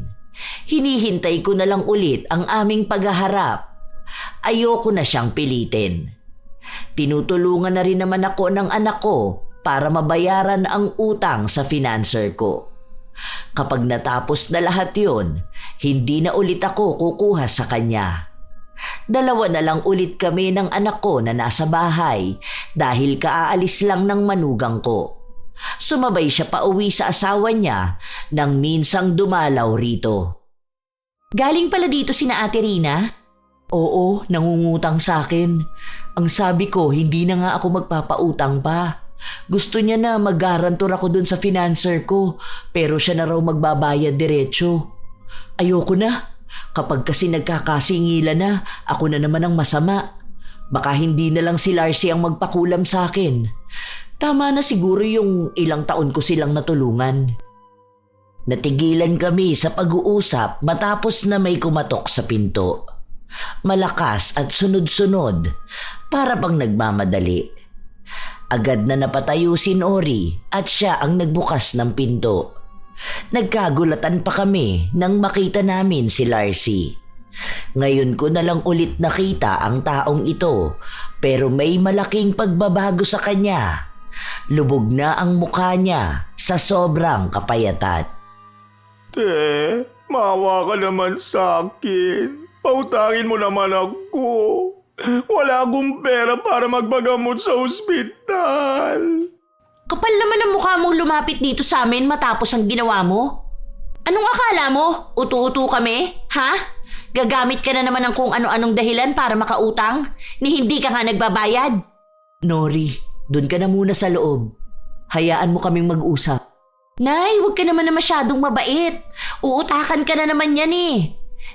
Hinihintay ko na lang ulit ang aming paghaharap. Ayoko na siyang pilitin. Tinutulungan na rin naman ako ng anak ko para mabayaran ang utang sa financer ko. Kapag natapos na lahat yun, hindi na ulit ako kukuha sa kanya. Dalawa na lang ulit kami ng anak ko na nasa bahay dahil kaaalis lang ng manugang ko. Sumabay siya pa uwi sa asawa niya nang minsang dumalaw rito. Galing pala dito sina Ate Rina? Oo, nangungutang sa akin. Ang sabi ko, hindi na nga ako magpapautang pa. Gusto niya na mag-garantor ako dun sa financer ko, pero siya na raw magbabayad diretso. Ayoko na. Kapag kasi nagkakasingilan na, ako na naman ang masama. Baka hindi na lang si Larcy ang magpakulam sa akin. Tama na siguro yung ilang taon ko silang natulungan. Natigilan kami sa pag-uusap matapos na may kumatok sa pinto. Malakas at sunod-sunod, para bang nagmamadali. Agad na napatayo si Nori at siya ang nagbukas ng pinto. Nagkagulatan pa kami nang makita namin si Larcy. Ngayon ko na lang ulit nakita ang taong ito, pero may malaking pagbabago sa kanya. Lubog na ang mukha niya sa sobrang kapayatan. Te, maawa ka naman sa akin. Pautangin mo naman ako. Wala akong pera para magpagamot sa ospital. Kapal naman ang mukha mong lumapit dito sa amin matapos ang ginawa mo. Anong akala mo? Utu-utu kami? Ha? Gagamit ka na naman ng kung ano-anong dahilan para makautang? Ni hindi ka nga nagbabayad? Nori, dun ka na muna sa loob. Hayaan mo kaming mag-usap. Nay, huwag ka naman na masyadong mabait. Uutakan ka na naman yan eh.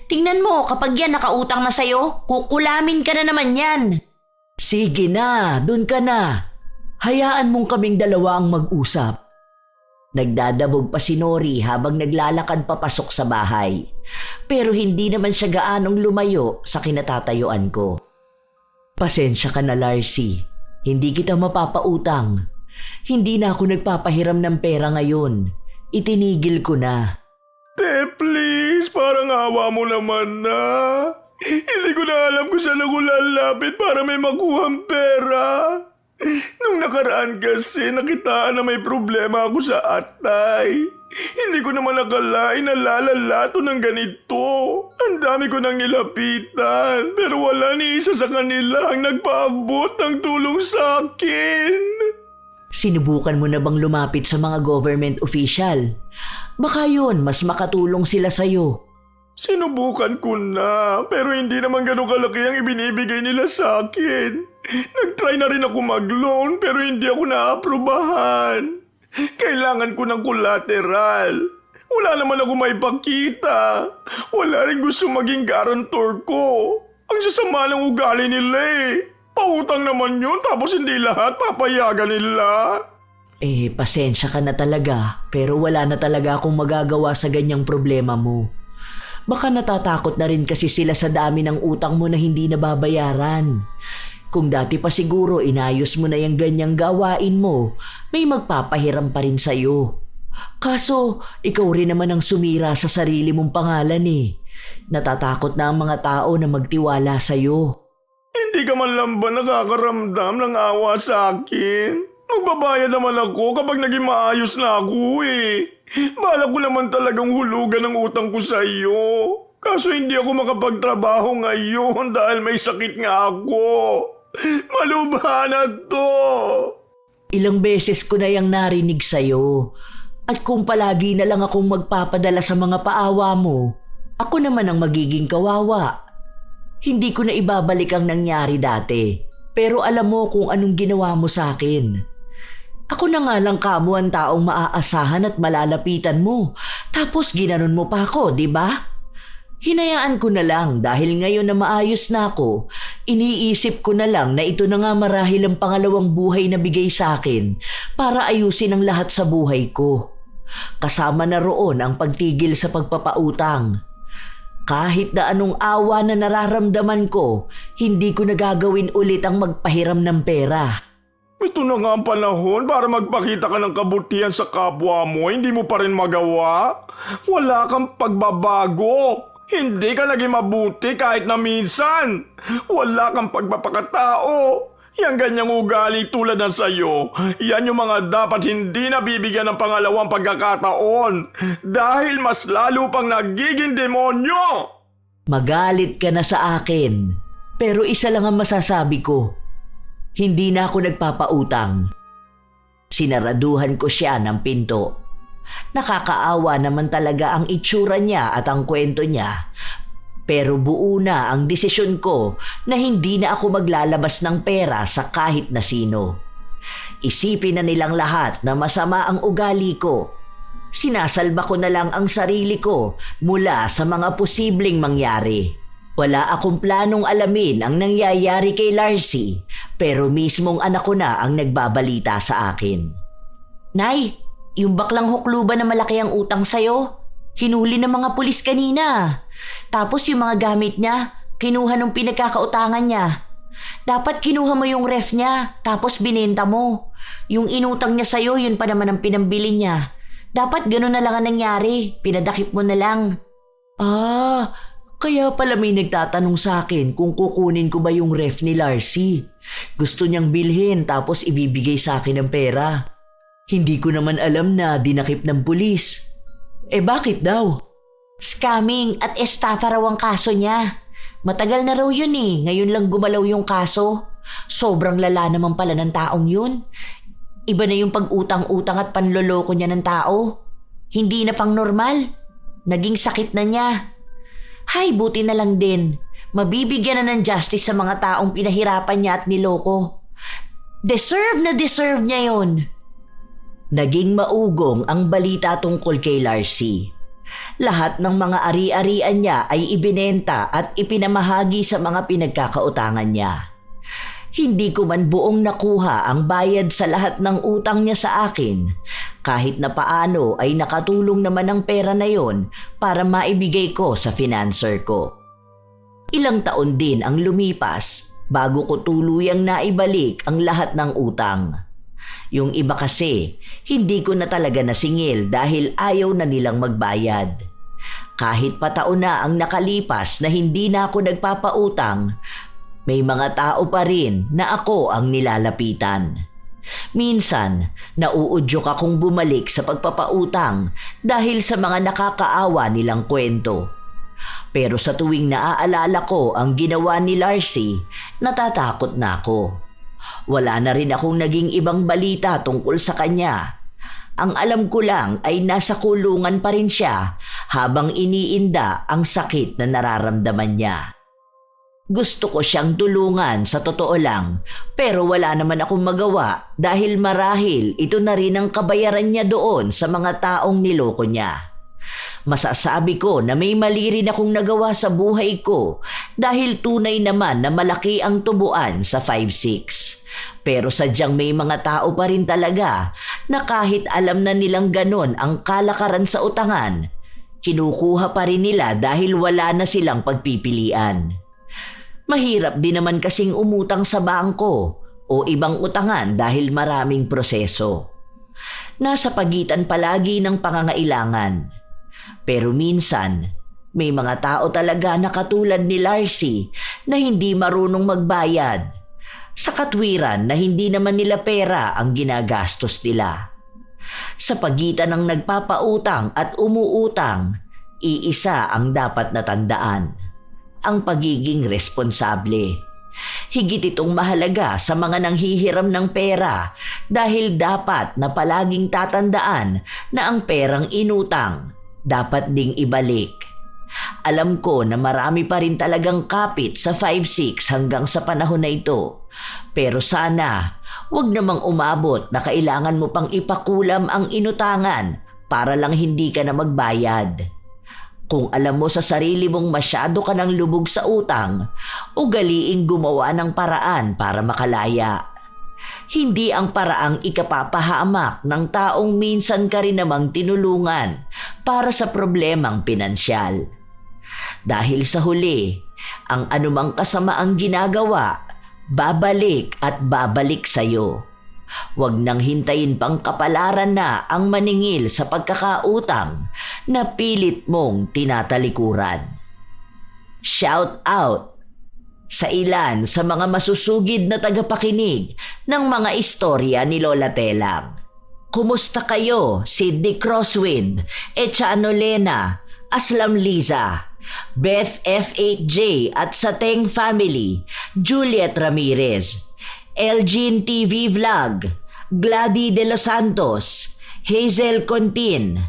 Tingnan mo, kapag yan nakautang na sa'yo, kukulamin ka na naman yan. Sige na, dun ka na. Hayaan mong kaming dalawa ang mag-usap. Nagdadabog pa si Nori habang naglalakad papasok sa bahay. Pero hindi naman siya gaanong lumayo sa kinatatayuan ko. Pasensya ka na, Larcy. Hindi kita mapapautang. Hindi na ako nagpapahiram ng pera ngayon. Itinigil ko na. Te, please, parang awa mo naman na. Hindi ko na alam kung saan ako lalapit para may makuhang pera. Nung nakaraan kasi, nakitaan na may problema ako sa atay. Hindi ko naman nakalain na lalalato ng ganito. Ang dami ko nang nilapitan, pero wala ni isa sa kanila ang nagpaabot ng tulong sa akin. Sinubukan mo na bang lumapit sa mga government official? Baka yun, mas makatulong sila sa'yo. Sinubukan ko na, pero hindi naman ganun kalaki ang ibinibigay nila sa akin. Nag-try na rin ako mag-loan, pero hindi ako naaprubahan. Kailangan ko ng collateral. Wala naman ako maipakita. Wala rin gusto maging guarantor ko. Ang sasama ng ugali nila eh. Pautang naman yun, tapos hindi lahat papayagan nila. Pasensya ka na talaga, pero wala na talaga akong magagawa sa ganyang problema mo. Baka natatakot na rin kasi sila sa dami ng utang mo na hindi nababayaran. Kung dati pa siguro inayos mo na yung ganyang gawain mo, may magpapahiram pa rin sa'yo. Kaso, ikaw rin naman ang sumira sa sarili mong pangalan eh. Natatakot na ang mga tao na magtiwala sa'yo. Hindi ka man lang ba nakakaramdam ng awa sa akin? Magbabayad naman ako kapag naging maayos na ako eh. Balak ko naman talagang hulugan ang utang ko sa iyo. Kaso hindi ako makapagtrabaho ngayon dahil may sakit nga ako. Malubha na to. Ilang beses ko na yung narinig sa'yo. At kung palagi na lang akong magpapadala sa mga paawa mo, ako naman ang magiging kawawa. Hindi ko na ibabalik ang nangyari dati, pero alam mo kung anong ginawa mo sa akin. Ako na nga lang kamo ang taong maaasahan at malalapitan mo, tapos ginanon mo pa ako, di ba? Hinayaan ko na lang dahil ngayon na maayos na ako, iniisip ko na lang na ito na nga marahil ang pangalawang buhay na bigay sa akin para ayusin ang lahat sa buhay ko. Kasama na roon ang pagtigil sa pagpapautang. Kahit na anong awa na nararamdaman ko, hindi ko nagagawin ulit ang magpahiram ng pera. Ito na nga ang panahon para magpakita ka ng kabutihan sa kapwa mo, hindi mo pa rin magawa. Wala kang pagbabago. Hindi ka naging mabuti kahit na minsan. Wala kang pagpapakatao. Yang ganyang ugali tulad ng sayo, yan yung mga dapat hindi nabibigyan ng pangalawang pagkakataon dahil mas lalo pang nagiging demonyo. Magalit ka na sa akin, pero isa lang ang masasabi ko. Hindi na ako nagpapautang. Sinaraduhan ko siya ng pinto. Nakakaawa naman talaga ang itsura niya at ang kwento niya. Pero buo na ang desisyon ko na hindi na ako maglalabas ng pera sa kahit na sino. Isipin na nilang lahat na masama ang ugali ko. Sinasalba ko na lang ang sarili ko mula sa mga posibleng mangyari. Wala akong planong alamin ang nangyayari kay Larcy, pero mismong anak ko na ang nagbabalita sa akin. Nay, yung baklang hukluban na malaki ang utang sa'yo, hinuli ng mga pulis kanina. Tapos yung mga gamit niya, kinuha nung pinagkakautangan niya. Dapat kinuha mo yung ref niya, tapos binenta mo. Yung inutang niya sa'yo, yun pa naman ang pinambili niya. Dapat ganun na lang ang nangyari, pinadakip mo na lang. Kaya pala may nagtatanong sa akin kung kukunin ko ba yung ref ni Larcy. Gusto niyang bilhin tapos ibibigay sa akin ng pera. Hindi ko naman alam na dinakip ng pulis. Bakit daw? Scamming at estafa raw ang kaso niya. Matagal na raw yun eh. Ngayon lang gumalaw yung kaso. Sobrang lala naman pala ng taong yun. Iba na yung pag-utang-utang at panloloko niya ng tao. Hindi na pang normal. Naging sakit na niya. Hay, buti na lang din. Mabibigyan na ng justice sa mga taong pinahirapan niya at niloko. Deserve niya yun. Naging maugong ang balita tungkol kay Larcy. Lahat ng mga ari-arian niya ay ibinenta at ipinamahagi sa mga pinagkakautangan niya. Hindi ko man buong nakuha ang bayad sa lahat ng utang niya sa akin. Kahit na paano ay nakatulong naman ang pera na yon para maibigay ko sa financer ko. Ilang taon din ang lumipas bago ko tuluyang naibalik ang lahat ng utang. Yung iba kasi, hindi ko na talaga nasingil dahil ayaw na nilang magbayad. Kahit pataon na ang nakalipas na hindi na ako nagpapautang, may mga tao pa rin na ako ang nilalapitan. Minsan, nauudyok akong bumalik sa pagpapautang dahil sa mga nakakaawa nilang kwento. Pero sa tuwing naaalala ko ang ginawa ni Larcy, natatakot na ako. Wala na rin akong naging ibang balita tungkol sa kanya. Ang alam ko lang ay nasa kulungan pa rin siya habang iniinda ang sakit na nararamdaman niya. Gusto ko siyang tulungan sa totoo lang, pero wala naman akong magawa dahil marahil ito na rin ang kabayaran niya doon sa mga taong niloko niya. Masasabi ko na may mali rin akong nagawa sa buhay ko dahil tunay naman na malaki ang tubuan sa 5'6". Pero sadyang may mga tao pa rin talaga na kahit alam na nilang ganon ang kalakaran sa utangan, kinukuha pa rin nila dahil wala na silang pagpipilian. Mahirap din naman kasing umutang sa bangko o ibang utangan dahil maraming proseso. Nasa pagitan palagi ng pangangailangan. Pero minsan, may mga tao talaga na katulad ni Larcy na hindi marunong magbayad. Sa katwiran na hindi naman nila pera ang ginagastos nila. Sa pagitan ng nagpapautang at umuutang, iisa ang dapat natandaan: ang pagiging responsable. Higit itong mahalaga sa mga nanghihiram ng pera dahil dapat na palaging tatandaan na ang perang inutang dapat ding ibalik. Alam ko na marami pa rin talagang kapit sa 5-6 hanggang sa panahon na ito. Pero sana, wag namang umabot na kailangan mo pang ipakulam ang inutangan para lang hindi ka na magbayad. Kung alam mo sa sarili mong masyado ka ng lubog sa utang, ugaliing gumawa ng paraan para makalaya. Hindi ang paraang ikapapahamak ng taong minsan ka rin namang tinulungan para sa problemang pinansyal. Dahil sa huli, ang anumang kasamaang ginagawa, babalik at babalik sa'yo. Huwag nang hintayin pang kapalaran na ang maningil sa pagkakautang na pilit mong tinatalikuran. Shout out sa ilan sa mga masusugid na tagapakinig ng mga istorya ni Lola Telang. Kumusta kayo, Sidney Crosswind, Echano Lena, Aslam Liza, Beth F8J at Sateng Family, Juliet Ramirez, Elgin TV Vlog, Gladys de los Santos, Hazel Contin,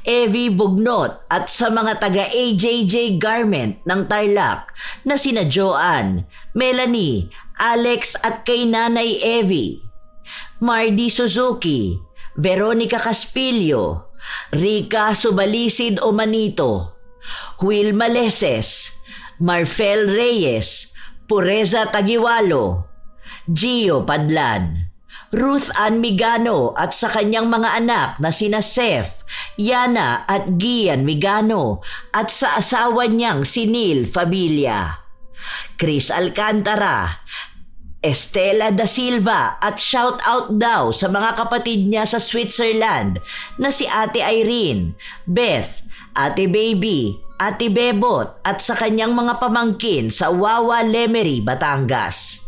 Evie Bugnot at sa mga taga AJJ Garment ng Tarlac na sina Joanne, Melanie, Alex at kay Nanay Evie, Mardy Suzuki, Veronica Caspillo, Rica Subalisid Omanito, Will Maleses, Marfel Reyes, Pureza Tagiwalo, Gio Padlan, Ruth Ann Migano at sa kanyang mga anak na sina Seth, Yana at Gian Migano at sa asawa niyang si Neil Fabilia, Chris Alcantara, Estela da Silva at shout out daw sa mga kapatid niya sa Switzerland na si Ate Irene, Beth, Ate Baby, Ate Bebot at sa kanyang mga pamangkin sa Wawa Lemery, Batangas.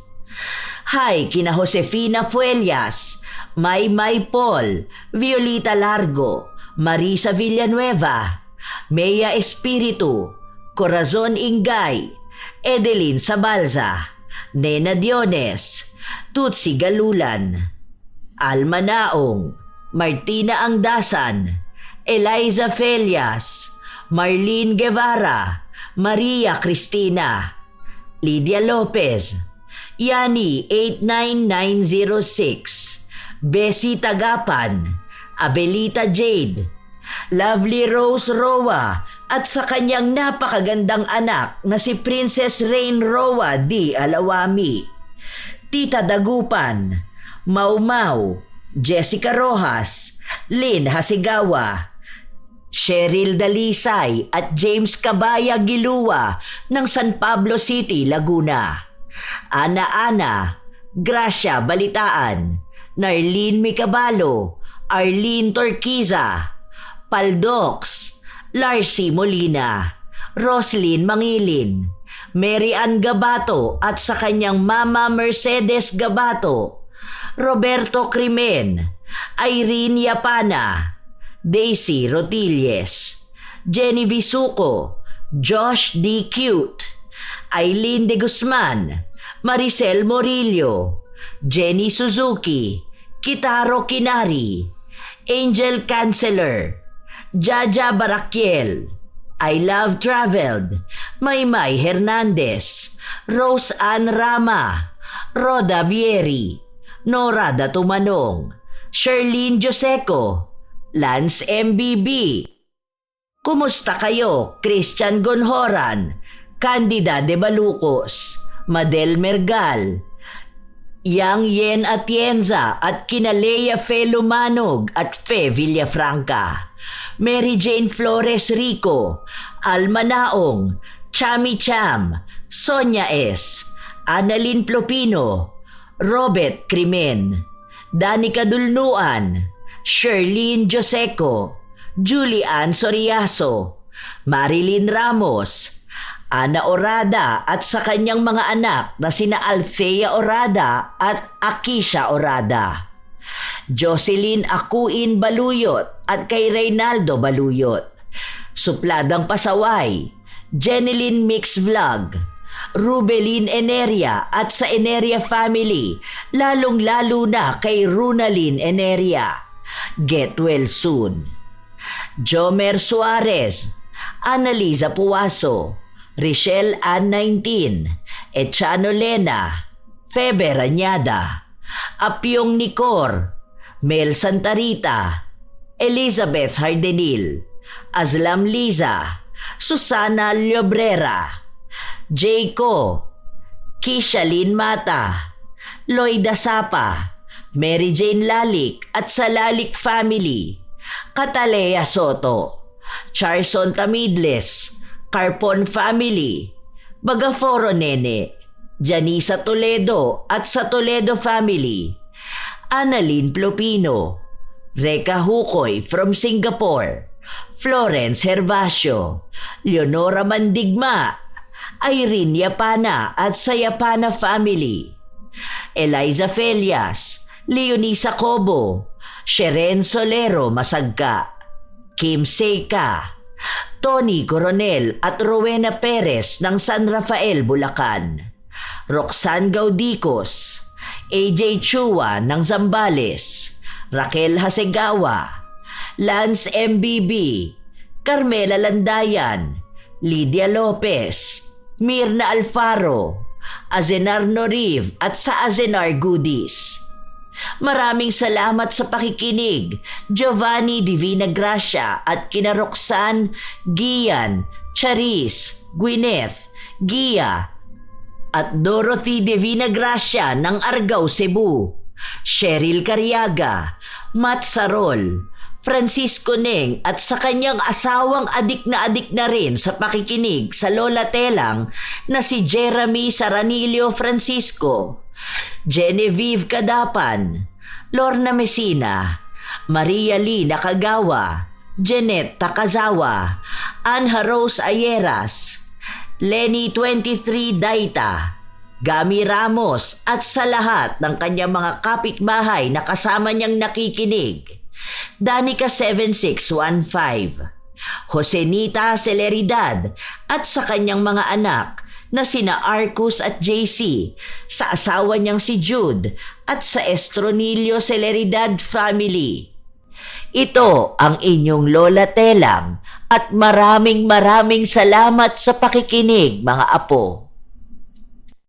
Hi kina Josefina Fuelias, Maymay Paul, Violeta Largo, Marisa Villanueva, Mea Espiritu, Corazon Ingay, Edeline Sabalza, Nena Diones, Tutsi Galulan, Alma Naong, Martina Angdasan, Eliza Felias, Marlene Guevara, Maria Cristina, Lydia Lopez, Yani 89906, Bessie Tagapan, Abelita Jade, Lovely Rose Roa at sa kanyang napakagandang anak na si Princess Rain Roa D. Alawami, Tita Dagupan, Mau Mau, Jessica Rojas, Lynn Hasigawa, Cheryl Dalisay at James Cabaya Gilua ng San Pablo City, Laguna, Ana, Gracia Balitaan, Narlene Micabalo, Arlene Torquiza, Paldox, Larcy Molina, Roslyn Mangilin, Mary Ann Gabato at sa kanyang mama Mercedes Gabato, Roberto Crimen, Irene Yapana, Daisy Rotilles, Jenny Visuco, Josh D. Cute, Aileen De Guzman, Maricel Morillo, Jenny Suzuki, Kitaro Kinari, Angel Canceller, Jaja Barakiel, I Love Traveled, Maymay Hernandez, Rose Ann Rama, Roda Bieri, Nora Datumanong, Sherlyn Joseco, Lance MBB. Kumusta kayo, Christian Gonhoran, Candida de Balucos, Madel Mergal, Yang Yen Atienza at Kinalea Fe Lumanog at Fe Villafranca, Mary Jane Flores Rico, Alma Naong, Chami Cham, Sonia S., Annalyn Plopino, Robert Crimen, Danica Dulnuan, Sherlyn Joseco, Julian Soriaso, Marilyn Ramos, Ana Orada at sa kanyang mga anak na sina Althea Orada at Akisha Orada, Jocelyn Akuin Baluyot at kay Reynaldo Baluyot, Supladang Pasaway, Jeneline Mix Vlog, Rubelin Eneria at sa Eneria family, lalong-lalo na kay Runalyn Eneria. Get well soon. Jomer Suarez, Annaliza Puwaso, Richelle Ann 19, Echano Lena, Febe Ranyada, Apyong Nicor, Mel Santarita, Elizabeth Hardenil, Azlam Liza, Susana Llobrera, Jayco, Kishalyn Mata, Loida Sapa, Mary Jane Lalik at sa Lalik family, Catalea Soto, Charson Tamidles, Carpon family, Bagaforo Nene, Janisa Toledo at sa Toledo family, Annalyn Plopino, Reka Hukoy from Singapore, Florence Hervasio, Leonora Mandigma, Irene Yapana at sa Yapana family, Eliza Felias, Leonisa Cobo, Sheren Solero Masagka, Kim Seika, Tony Coronel at Rowena Perez ng San Rafael, Bulacan, Roxanne Gaudicos, AJ Chua ng Zambales, Raquel Hasegawa, Lance MBB, Carmela Landayan, Lydia Lopez, Mirna Alfaro, Azenar Noriv at sa Azenar Goodies. Maraming salamat sa pakikinig, Giovanni Divina Gracia at kina Roxanne, Gian, Charis, Gwyneth, Gia at Dorothy Divina Gracia ng Argao, Cebu, Cheryl Cariaga, Matt Sarol, Francisco Neng at sa kanyang asawang adik na rin sa pakikinig sa Lola Telang na si Jeremy Saranilio Francisco, Genevieve Kadapan, Lorna Messina, Maria Lee Nakagawa, Jeanette Takazawa, Anha Rose Ayeras, Lenny 23 Daita, Gami Ramos at sa lahat ng kanyang mga kapitbahay na kasama niyang nakikinig, Danica 7615, Josenita Celeridad at sa kanyang mga anak na sina Arcus at JC, sa asawa niyang si Jude at sa Estronilio Celeridad family. Ito ang inyong Lola Telang at maraming salamat sa pakikinig, mga apo.